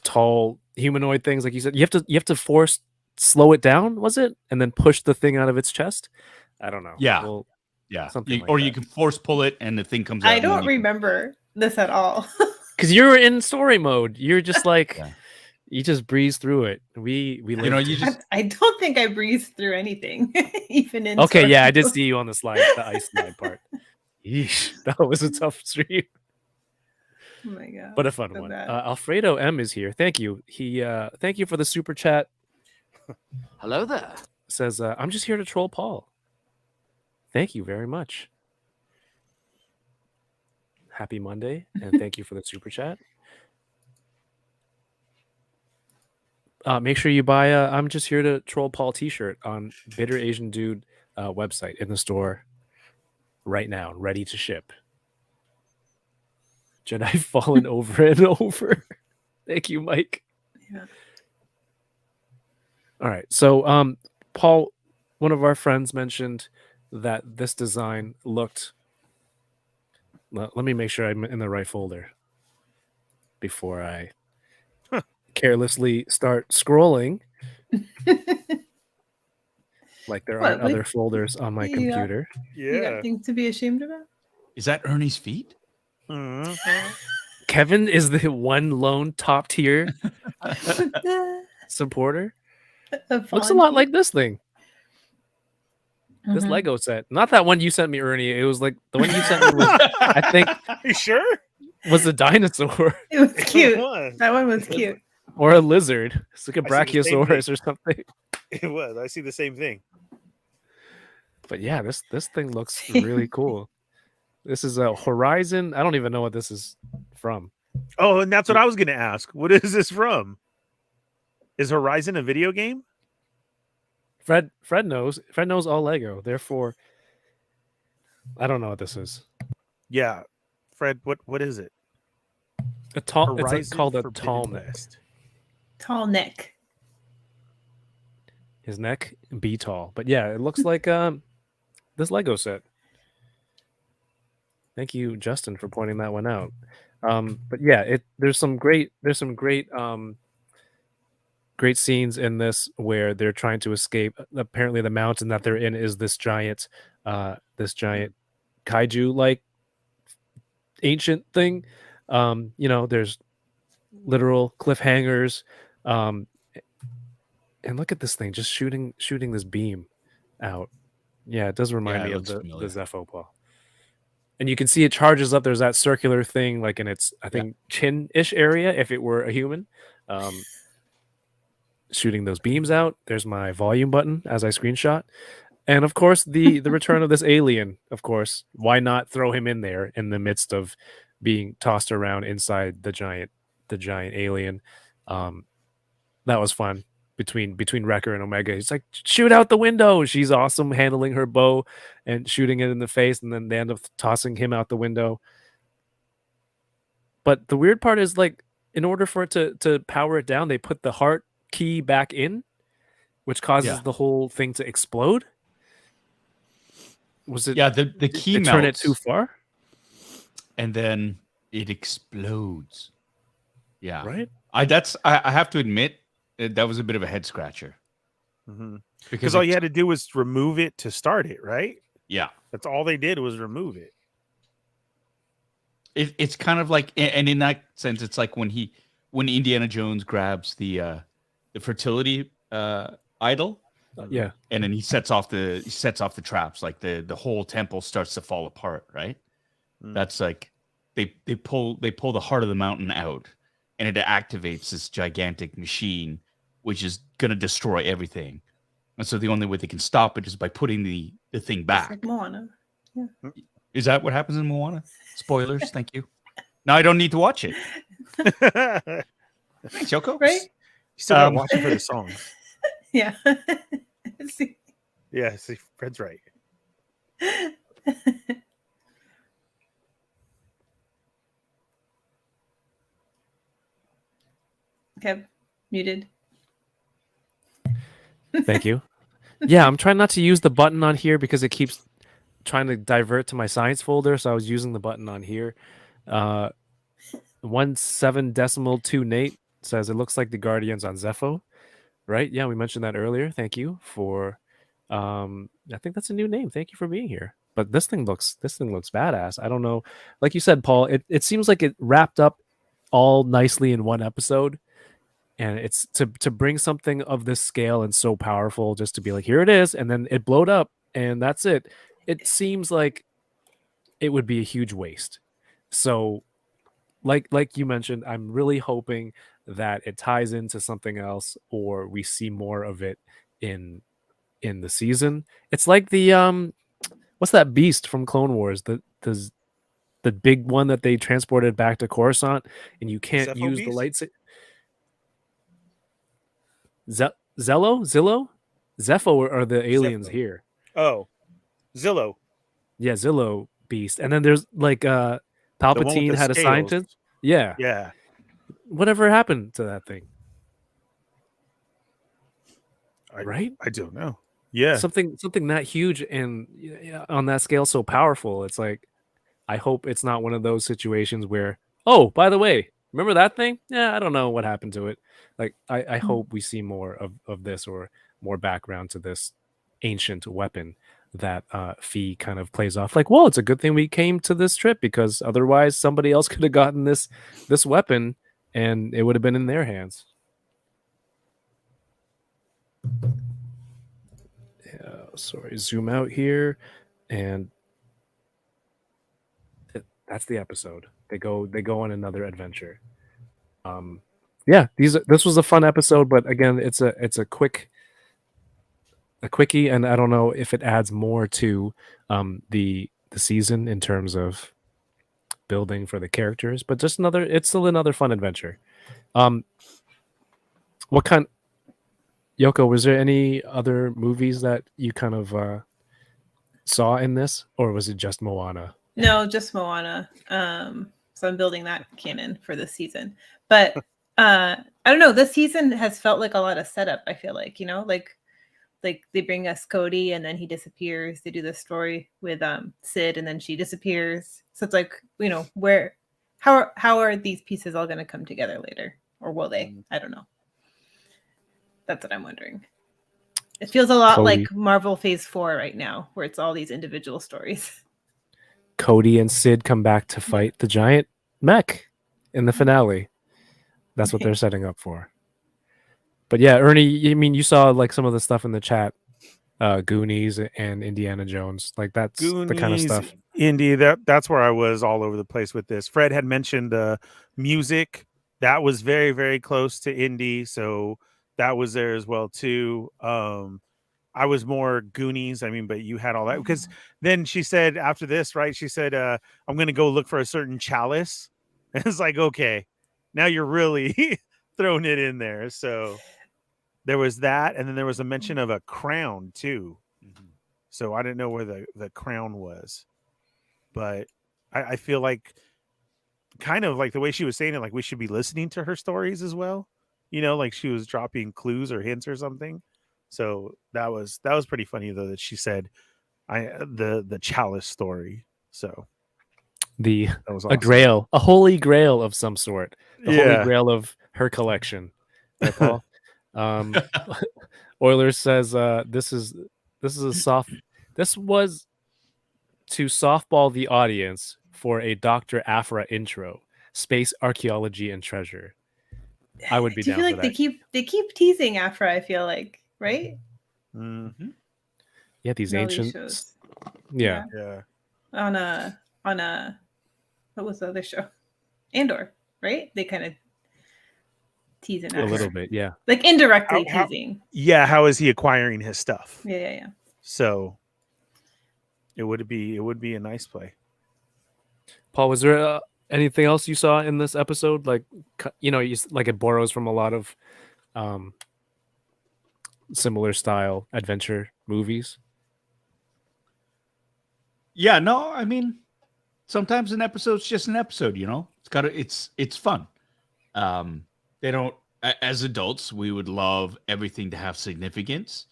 tall humanoid things, like you said, you have to slow it down, was it, and then push the thing out of its chest. I don't know. Yeah. Well, Yeah. something like or that. you can force pull it and the thing comes out. I don't remember this at all. Because you're in story mode. You're just like Yeah. you just breeze through it. We lived. I don't think I breezed through anything, even in. Okay, yeah, I story did mode. see you on the slide, the ice slide part. Yeesh, that was a tough stream, Oh my god! but a fun so one. bad. Alfredo M is here. Thank you. Thank you for the super chat. Hello there. Says I'm just here to troll Paul. Thank you very much. Happy Monday, and thank you for the super chat. Make sure you buy a I'm just here to troll Paul t-shirt on Bitter Asian Dude website in the store right now, ready to ship. Jedi fallen over and over. Thank you, Mike. Yeah. All right. So Paul, one of our friends mentioned that this design looked. Let me make sure I'm in the right folder before I carelessly start scrolling. Like there aren't other folders on my computer. You got things to be ashamed about? Is that Ernie's feet? Kevin is the one lone top tier supporter. Looks a lot like this thing. This Lego set. Not that one you sent me, Ernie. It was like the one you sent me was, I think. You sure? Was a dinosaur. It was cute. That one was cute. Or a lizard. It's like a I see the same brachiosaurus or something. It was. I see the same thing. But yeah, this thing looks really cool. This is a Horizon. I don't even know what this is from. Oh, and that's what I was going to ask. What is this from? Is Horizon a video game? Fred knows. Fred knows all Lego. Therefore, I don't know what this is. Yeah, Fred. What is it? A tall. Horizon It's called a Forbidden tall neck. West. Tall neck. His neck be tall. But yeah, it looks like this Lego set. Thank you, Justin, for pointing that one out. But yeah, there's some great great scenes in this where they're trying to escape. Apparently, the mountain that they're in is this giant kaiju like ancient thing. There's literal cliffhangers. And look at this thing just shooting this beam out. Yeah, it does remind me of the Zepho Paul. And you can see it charges up. There's that circular thing like in its, I think, chin-ish area if it were a human. Shooting those beams out. There's my volume button as I screenshot. And of course, the return of this alien, of course. Why not throw him in there in the midst of being tossed around inside the giant alien? That was fun. Between Wrecker and Omega. He's like, shoot out the window. She's awesome handling her bow and shooting it in the face, and then they end up tossing him out the window. But the weird part is, like, in order for it to power it down, they put the heart key back in, which causes the whole thing to explode. Was it? Yeah, the key melts. Turn it too far, and then it explodes. Yeah. right? I have to admit that was a bit of a head scratcher Because all you had to do was remove it to start it, right? yeah. That's all they did was remove it. It's kind of like, and in that sense, it's like when Indiana Jones grabs the fertility idol, Yeah. and then he sets off the traps, like the whole temple starts to fall apart, right? That's like they pull the heart of the mountain out, and it activates this gigantic machine, which is gonna destroy everything. And so the only way they can stop it is by putting the thing Just back. like Moana. Yeah. Is that what happens in Moana? Spoilers, thank you. Now I don't need to watch it. Thanks, Yoko. Right? You still gotta watch it for the songs. Yeah. See. Yeah, see, Fred's right. Okay. Muted. Thank you. Yeah, I'm trying not to use the button on here because it keeps trying to divert to my science folder. So I was using the button on here. 17.2 Nate says it looks like the Guardians on Zepho. Right? Yeah, we mentioned that earlier. Thank you for I think that's a new name. Thank you for being here. But this thing looks badass. I don't know. Like you said, Paul, it seems like it wrapped up all nicely in one episode. And it's to bring something of this scale and so powerful just to be like, here it is, and then it blowed up and that's it. It seems like it would be a huge waste. So like you mentioned, I'm really hoping that it ties into something else or we see more of it in the season. It's like the what's that beast from Clone Wars? The big one that they transported back to Coruscant and you can't Zepho use beast? the lightsaber. Zillo? Zepho are the aliens Zepho. here. Oh, Zillow. Yeah, Zillo beast. And then there's like The one with Palpatine the had a scales. scientist. Yeah. Yeah. Whatever happened to that thing? Right? I don't know. Yeah. Something that huge and on that scale so powerful. It's like I hope it's not one of those situations where, oh, by the way, remember that thing? Yeah, I don't know what happened to it. Like I hope we see more of this or more background to this ancient weapon that Fee kind of plays off like, well, it's a good thing we came to this trip because otherwise somebody else could have gotten this weapon and it would have been in their hands. Yeah, sorry, zoom out here and that's the episode. They go on another adventure. Yeah, this was a fun episode, but again, it's a quickie, and I don't know if it adds more to the season in terms of building for the characters, but it's still another fun adventure. What kind, Yoko, was there any other movies that you kind of saw in this, or was it just Moana? No, just Moana. So I'm building that canon for this season. But I don't know. This season has felt like a lot of setup. I feel like, like they bring us Cody and then he disappears. They do the story with Sid and then she disappears. So it's like, how are these pieces all going to come together later, or will they? I don't know. That's what I'm wondering. It feels a lot like Marvel Phase 4 right now, where it's all these individual stories. Cody and Sid come back to fight the giant mech in the finale. That's what they're setting up for. But yeah, Ernie, I mean, you saw like some of the stuff in the chat, Goonies and Indiana Jones. Like that's Goonies, the kind of stuff. Indy, that's where I was all over the place with this. Fred had mentioned music. That was very, very close to Indy. So that was there as well too. I was more Goonies. I mean, but you had all that because then she said after this, right? She said, I'm going to go look for a certain chalice. And it's like, okay, now you're really throwing it in there. So there was that. And then there was a mention of a crown too. So I didn't know where the crown was, but I feel like kind of like the way she was saying it, like we should be listening to her stories as well. Like she was dropping clues or hints or something. So that was pretty funny though that she said the chalice story. So That was awesome. a grail, a holy grail of some sort, the holy Yeah. grail of her collection. Right, Paul? Oilers says this was to softball the audience for a Dr. Aphra intro, space archaeology and treasure. I would be Do you down feel for like that. they keep teasing Afra? I feel like, right? Yeah, these In all ancient. shows. Yeah. Yeah. On a what was the other show? Andor, right? They kind of teasing A little bit, yeah. like indirectly How- teasing. Yeah, how is he acquiring his stuff? Yeah. So it would be a nice play. Paul, was there anything else you saw in this episode? Like, like it borrows from a lot of similar style adventure movies. Yeah, no, I mean, sometimes an episode's just an episode, it's fun. They don't, as adults, we would love everything to have significance.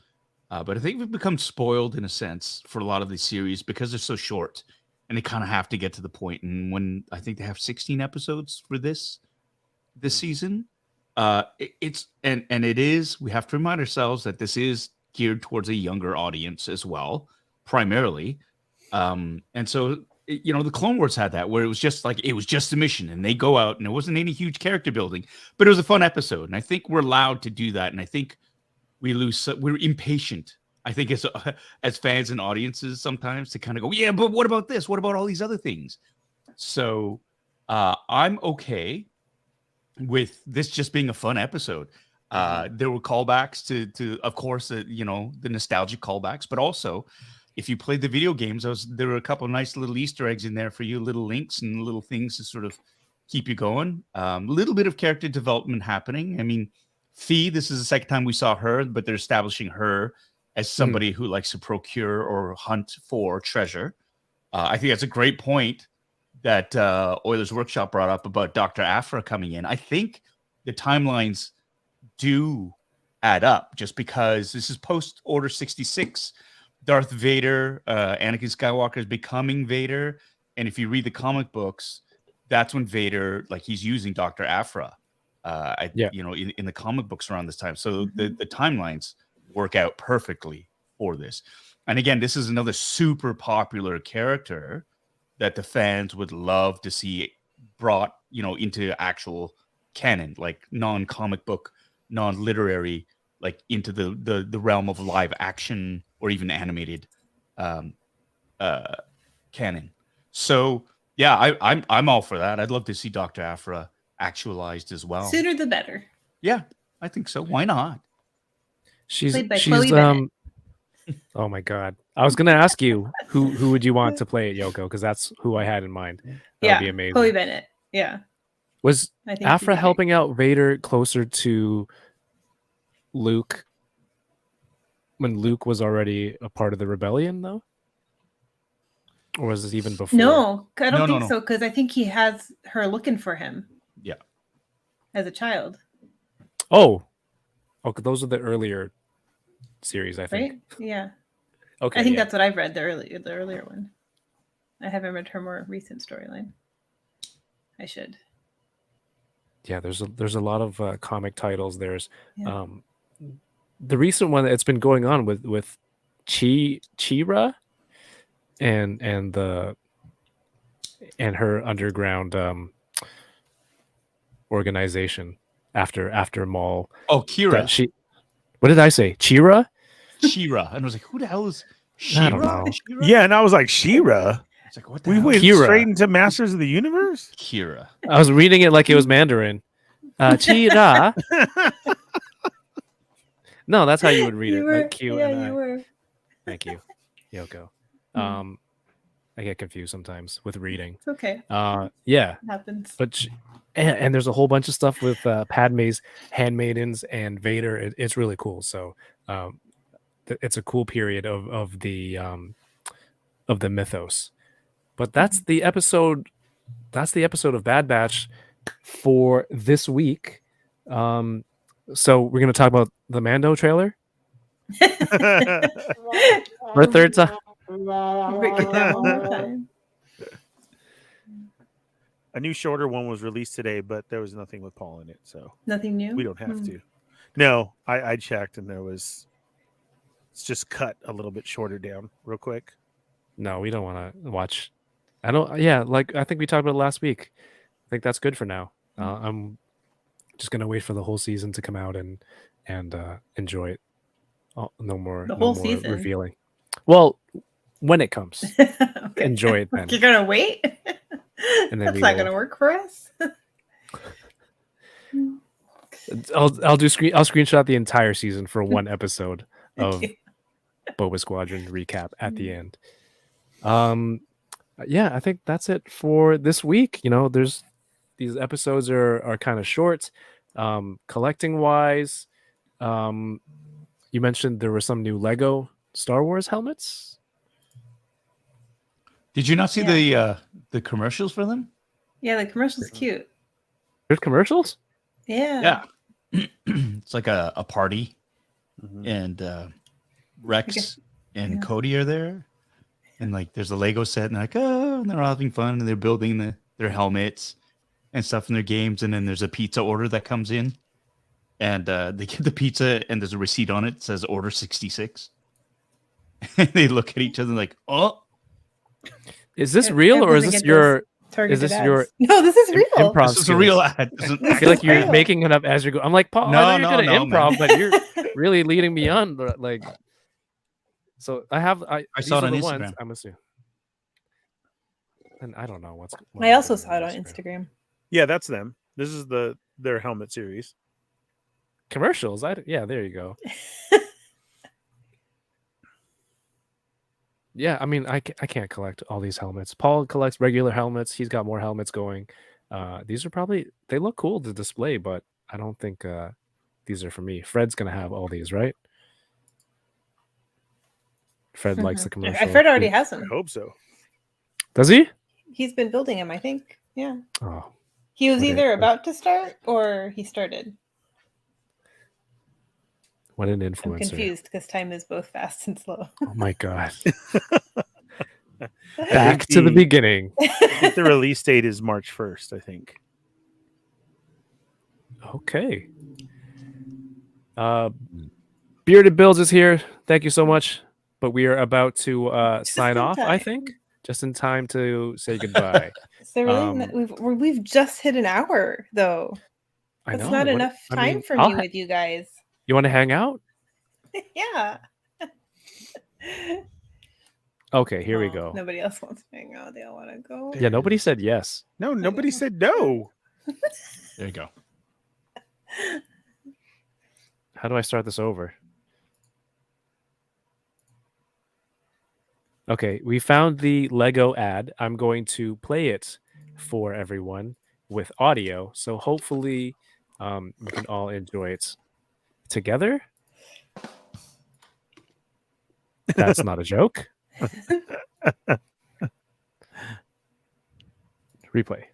But I think we've become spoiled in a sense for a lot of these series because they're so short and they kind of have to get to the point. And when I think they have 16 episodes for this season, we have to remind ourselves that this is geared towards a younger audience as well, primarily. And so, the Clone Wars had that where it was just a mission and they go out and there wasn't any huge character building, but it was a fun episode. And I think we're allowed to do that. And I think we're impatient. I think as fans and audiences sometimes to kind of go, yeah, but what about this? What about all these other things? So I'm okay with this just being a fun episode. There were callbacks to of course, the nostalgic callbacks, but also if you played the video games, there were a couple of nice little Easter eggs in there for you, little links and little things to sort of keep you going. A little bit of character development happening. I mean, Fee, this is the second time we saw her, but they're establishing her as somebody who likes to procure or hunt for treasure. I think that's a great point that Oilers Workshop brought up about Dr. Aphra coming in. I think the timelines do add up just because this is post Order 66. Darth Vader, Anakin Skywalker is becoming Vader. And if you read the comic books, that's when Vader, he's using Dr. Aphra, in the comic books around this time. So the timelines work out perfectly for this. And again, this is another super popular character that the fans would love to see brought, into actual canon, like non-comic book, non-literary, into the realm of live action or even animated canon. So yeah, I'm all for that. I'd love to see Dr. Aphra actualized as well. Sooner the better. Yeah, I think so. Why not? Played by Chloe Bennett. Oh my god. I was gonna ask you who would you want to play it, Yoko, because that's who I had in mind. That would be amazing. Chloe Bennett. Yeah. Was I think Aphra she'd be helping out Vader closer to Luke when Luke was already a part of the rebellion, though? Or was this even before? No, I don't think No. so, because I think he has her looking for him. Yeah. As a child. Oh, those are the earlier series, I think. Right? Yeah. Okay. I think that's what I've read, the earlier one. I haven't read her more recent storyline. I should. Yeah, there's a lot of comic titles. There's Yeah. the recent one that's been going on with Chira and her underground organization after Maul. Oh, Kira. What did I say? Chira? Shira. And I was like, who the hell is I don't know. Shira? Yeah, and I was like, She-Ra? It's like, what the We hell? went Kira. straight into Masters of the Universe? Kira. I was reading it like it was Mandarin. Chira. No, that's how you would read it. Like Q and I. you were. Thank you, Yoko. Hmm. I get confused sometimes with reading. It's okay. Yeah, It happens. but and there's a whole bunch of stuff with Padme's handmaidens and Vader. It's really cool. So it's a cool period of the mythos. But that's the episode. That's the episode of Bad Batch for this week. So we're gonna talk about the Mando trailer for a third time. Break it down one more time. A new shorter one was released today, but there was nothing with Paul in it, so Nothing new. we don't have to. No, I checked and it's just cut a little bit shorter down real quick. No, we don't want to watch. I don't. Yeah, like I think we talked about it last week. I think that's good for now. I'm just gonna wait for the whole season to come out and enjoy it. Oh, no more season? revealing. Well, when it comes, Okay. enjoy it then. You're gonna wait? And then That's we not will- gonna work for us. I'll screenshot the entire season for one episode of Boba Squadron recap at the end. Yeah, I think that's it for this week. There's these episodes are kind of short. Collecting wise, you mentioned there were some new Lego Star Wars helmets. Did you not see the commercials for them? Yeah, the commercial's cute. There's commercials? Yeah. Yeah. It's like a party, and Rex and Cody are there, and like there's a Lego set, and and they're all having fun, and they're building their helmets and stuff in their games, and then there's a pizza order that comes in, and they get the pizza, and there's a receipt on it that says order 66, and they look at each other like, oh. Is this real or is this your targeted ads. your No, this is real. improv? This is a real ad. I feel like you're making it up as you go. I'm like, Paul, No, I know you're no, gonna no, improv, but you're really leading me on. Like, so I saw it on the Instagram. ones, I'm assuming. And I don't know what's. I also saw it on Instagram. Yeah, that's them. This is their helmet series. Commercials. Yeah, there you go. Yeah, I mean, I can't collect all these helmets. Paul collects regular helmets. He's got more helmets going. These are they look cool to display, but I don't think these are for me. Fred's gonna have all these, right? Fred likes the commercial. Fred already has I them. hope so. Does he? He's been building them, I think. Yeah. Oh, He was Okay. either about to start or he started. what an I'm influencer! confused because time is both fast and slow. Oh my god! Back to the beginning. I think the release date is March 1st, I think. Okay. Bearded Bills is here. Thank you so much. But we are about to sign in off, I time. think. Just in time to say goodbye. So really, we've just hit an hour though. I That's know. not What- enough I time mean, for I'll me with you guys. You want to hang out? Yeah. Okay, here we Oh, go. Nobody else wants to hang out. They all want to go. Yeah, nobody said yes. No, nobody said no. There you go. How do I start this over? Okay, we found the Lego ad. I'm going to play it for everyone with audio. So hopefully we can all enjoy it together. That's not a joke. Replay.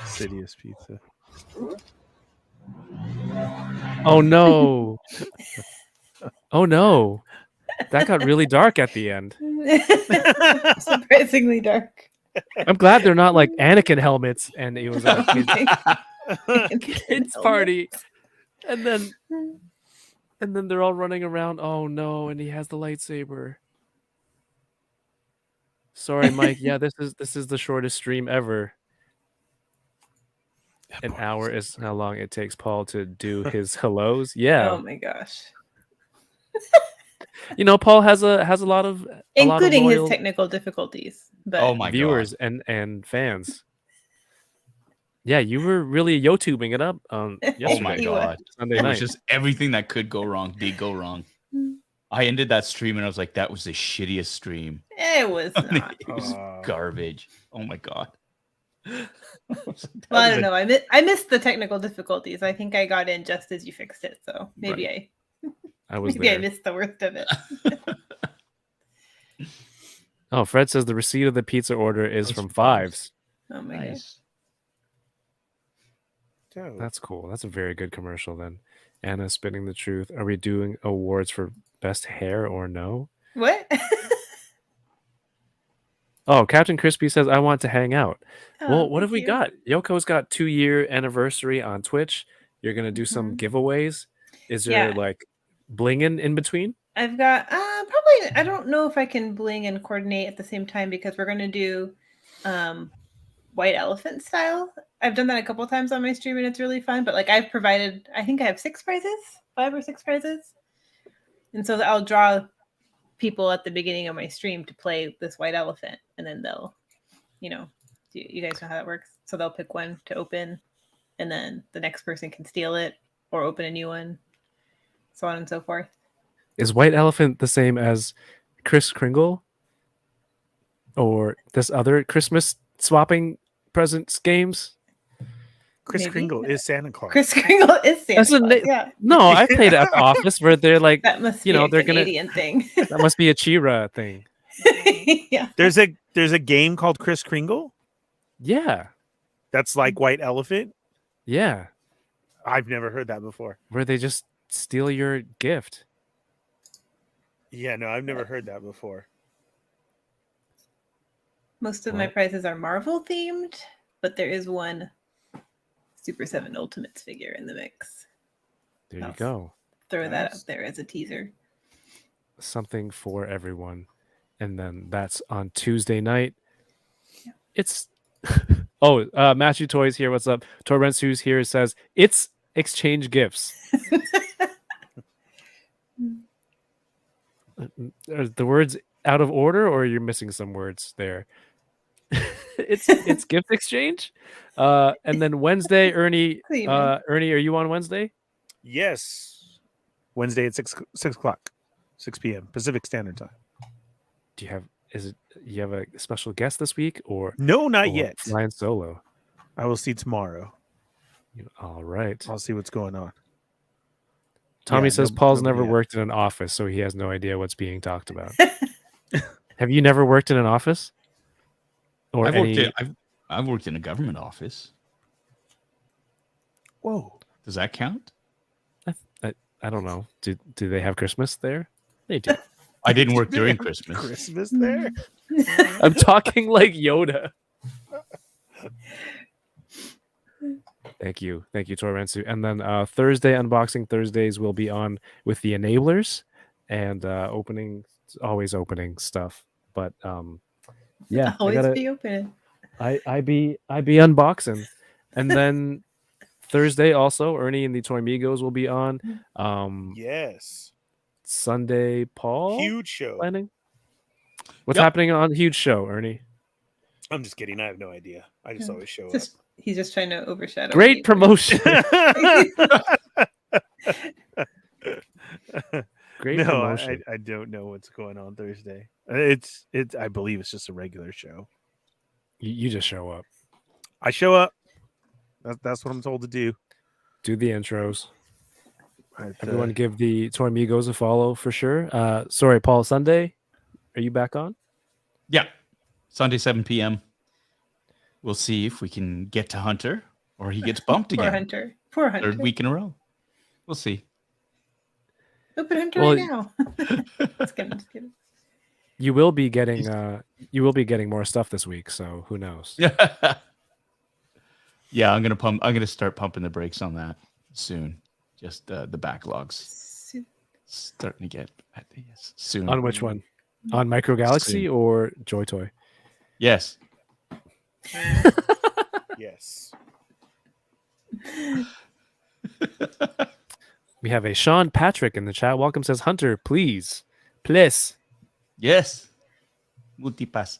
Sidious pizza. Oh no. Oh no. That got really dark at the end. Surprisingly dark. I'm glad they're not like Anakin helmets and it was a kids party. And then they're all running around. Oh no, and he has the lightsaber. Sorry, Mike. Yeah, this is the shortest stream ever. An hour is how long it takes Paul to do his hellos. Yeah. Oh my gosh. Paul has a lot of Including his loyal technical difficulties. But Oh my viewers and fans. Yeah, you were really yo-tubing it up yesterday. Oh my He was. god. Sunday It night. was just everything that could go wrong did go wrong. I ended that stream and I was like, that was the shittiest stream. It was not. It was garbage. Oh my god. Well, I don't know. I missed the technical difficulties. I think I got in just as you fixed it, so maybe I was maybe I there. missed the worst of it. Oh, Fred says the receipt of the pizza order is That's from Fives. Fives. Oh my god. Nice. Dope. That's cool. That's a very good commercial then. Anna spitting the truth. Are we doing awards for best hair or no? What? Oh, Captain Crispy says I want to hang out. Well, Oh, what have we thank you. got? Yoko's got 2-year anniversary on Twitch. You're gonna do some giveaways. Is there Yeah. like blinging in between? I've got probably I don't know if I can bling and coordinate at the same time because we're gonna do white elephant style. I've done that a couple times on my stream and it's really fun. But like I've provided, I think I have 5 or 6 prizes, and so I'll draw people at the beginning of my stream to play this white elephant, and then they'll, you guys know how that works. So they'll pick one to open, and then the next person can steal it or open a new one, so on and so forth. Is white elephant the same as Kris Kringle? Or this other Christmas swapping presents games? Kris Maybe. Kringle is Santa Claus. Chris Kringle is Santa That's a Claus, na- yeah. No, I played at the office where they're like, That must you be know, a they're gonna- Canadian thing. that must be a Chira thing. Yeah. There's a game called Kris Kringle Yeah. that's like White Elephant. Yeah. I've never heard that before. Where they just steal your gift. Yeah, no, I've never heard that before. Most of my Well- prizes are Marvel themed, but there is one Super 7 Ultimates figure in the mix. There you Nice. go. Throw that Nice. out there as a teaser. Something for everyone. And then that's on Tuesday night. It's Matthew Toys here. What's up? Torrance who's here says it's exchange gifts. Are the words out of order or you're missing some words there? it's gift exchange. And then Wednesday, Ernie, Cleveland. Ernie, are you on Wednesday? Yes. Wednesday at 6 o'clock, 6 p.m. Pacific Standard Time. Do you have a special guest this week or No, not or yet. flying solo? I will see tomorrow. All right. I'll see what's going on. Tommy Yeah, says no- Paul's nobody never yet. worked in an office, so he has no idea what's being talked about. Have you never worked in an office? Or I've worked in a government office. Whoa. Does that count? I don't know. Do they have Christmas there? They do. I didn't work during Christmas. Christmas there? I'm talking like Yoda. Thank you, Torrensu. And then Thursday unboxing Thursdays will be on with the enablers and always opening stuff. But yeah, Always be open. I be unboxing, and then Thursday also Ernie and the Toy Migos will be on. Yes. Sunday, Paul Huge show. planning. What's Yep. happening on Huge Show, Ernie? I'm just kidding. I have no idea. I just always show up. He's just trying to overshadow. Great me. promotion. Great No, promotion. I don't know what's going on Thursday. It's I believe it's just a regular show. You just show up. I show up. That's what I'm told to do. Do the intros. But, Everyone give the Toy Migos a follow for sure. Sorry, Paul, Sunday. Are you back on? Yeah. Sunday, 7 p.m. We'll see if we can get to Hunter or he gets bumped Poor again. Hunter. Poor Hunter. Third week in a row. We'll see. Open Hunter Well, right now. Just kidding. You will be getting more stuff this week, so who knows? Yeah, I'm gonna start pumping the brakes on that soon. Just the backlogs starting to get soon. On which one? On Micro Galaxy Soon. or Joy Toy? Yes. yes. We have a Sean Patrick in the chat. Welcome, says Hunter, please. Yes. Multipass.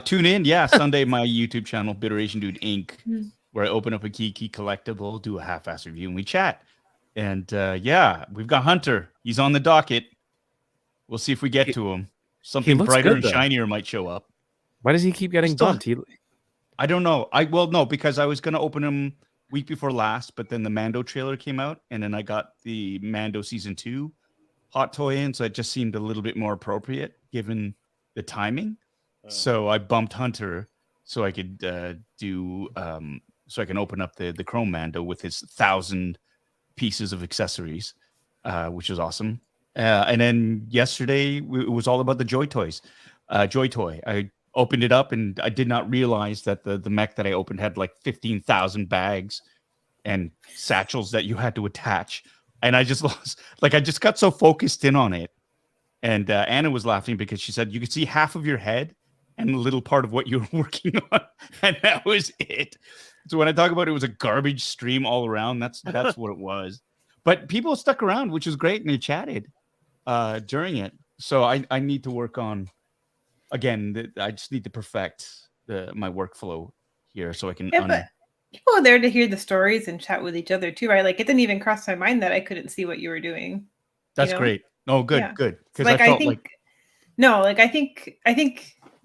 Tune in, Sunday, my YouTube channel, Bitter Asian Dude Inc., where I open up a Kiki collectible, do a half-ass review, and we chat. And yeah, we've got Hunter. He's on the docket. We'll see if we get to him. Something looks brighter good, and though. shinier might show up. Why does he keep getting Still- bumped? I don't know. No, because I was gonna open him week before last, but then the Mando trailer came out, and then I got the Mando season 2 hot toy in, so it just seemed a little bit more appropriate given the timing. So I bumped Hunter so I could so I can open up the Chrome Mando with his 1,000 pieces of accessories, which was awesome. And then yesterday it was all about the Joy Toys. Joy Toy. I opened it up and I did not realize that the mech that I opened had like 15,000 bags and satchels that you had to attach. And I just lost, like, I just got so focused in on it. And Anna was laughing because she said you could see half of your head and a little part of what you were working on, and that was it. So when I talk about it was a garbage stream all around, that's what it was. But people stuck around, which was great, and they chatted during it. So I need to work on, again, I just need to perfect my workflow here so I can. Yeah, but people are there to hear the stories and chat with each other too, right? Like, it didn't even cross my mind that I couldn't see what you were doing. That's great. Oh, good, Yeah. good. Because Like, I felt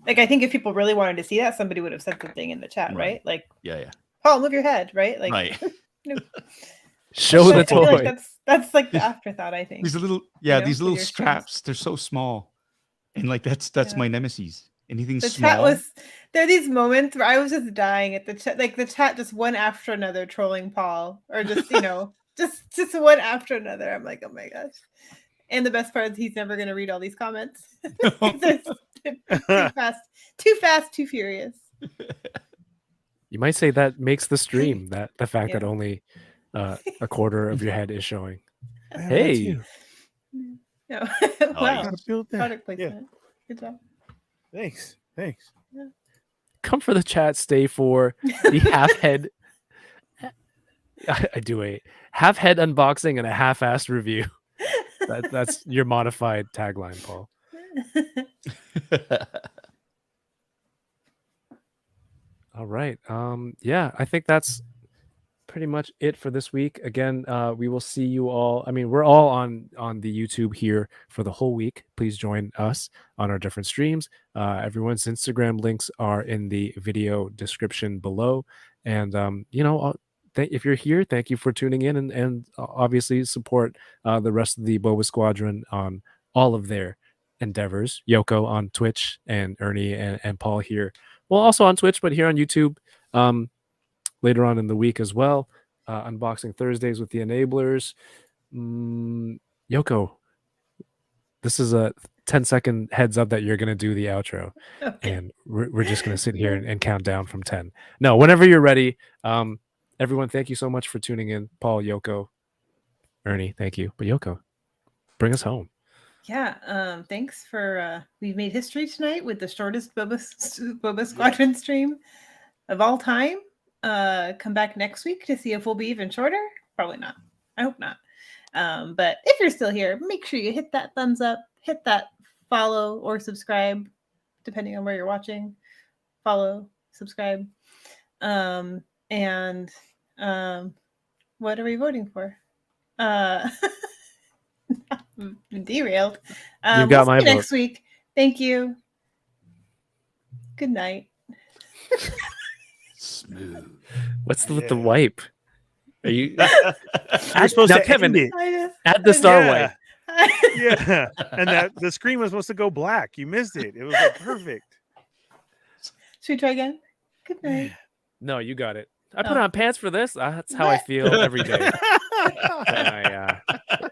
I think if people really wanted to see that, somebody would have said something in the chat, right? Like, yeah. Paul, move your head, right? Like, Right. no. Show But the I feel toy. like that's like the afterthought, I think. These little, know, these with little your straps, they're so small. And like that's Yeah. my nemesis. Anything The small. chat was, there are these moments where I was just dying at the chat, like the chat just one after another trolling Paul, or just, just one after another. I'm like, oh my gosh. And the best part is he's never going to read all these comments. It's too fast, too furious. You might say that makes the stream, that the fact that Yeah. only a quarter of your head is showing. Yeah, Hey. that's you. No. yeah. Wow. Gotta build that. Product Yeah. placement. Good job. Thanks. Come for the chat, stay for the half head. I do a half head unboxing and a half-assed review. That's your modified tagline, Paul. All right. Yeah, I think that's pretty much it for this week. Again, we will see you all. I mean, we're all on the YouTube here for the whole week. Please join us on our different streams. Everyone's Instagram links are in the video description below. And if you're here, thank you for tuning in, and obviously support the rest of the Boba Squadron on all of their endeavors. Yoko on Twitch, and Ernie and Paul here. Well, also on Twitch, but here on YouTube later on in the week as well. Unboxing Thursdays with the Enablers. Yoko, this is a 10-second heads up that you're going to do the outro. Okay. And we're just going to sit here and count down from 10. No, whenever you're ready. Everyone, thank you so much for tuning in. Paul, Yoko, Ernie, thank you. But Yoko, bring us home. Yeah, thanks for we've made history tonight with the shortest Boba Squadron stream of all time. Come back next week to see if we'll be even shorter. Probably not. I hope not. But if you're still here, make sure you hit that thumbs up, hit that follow or subscribe, depending on where you're watching. Follow, subscribe. And what are we voting for? Derailed. You've got my see you vote. next week. Thank you. Good night. Smooth. What's with the wipe? Are you You're supposed now, to Kevin, end it. I just, add the star wipe? Yeah, and that the screen was supposed to go black. You missed it. It was like perfect. Should we try again? Good night. No, you got it. I put Oh. on pants for this. That's how I feel every day. when I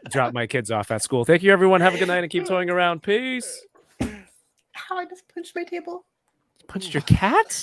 drop my kids off at school. Thank you, everyone. Have a good night and keep toying around. Peace. How I just punched my table. Punched your cat?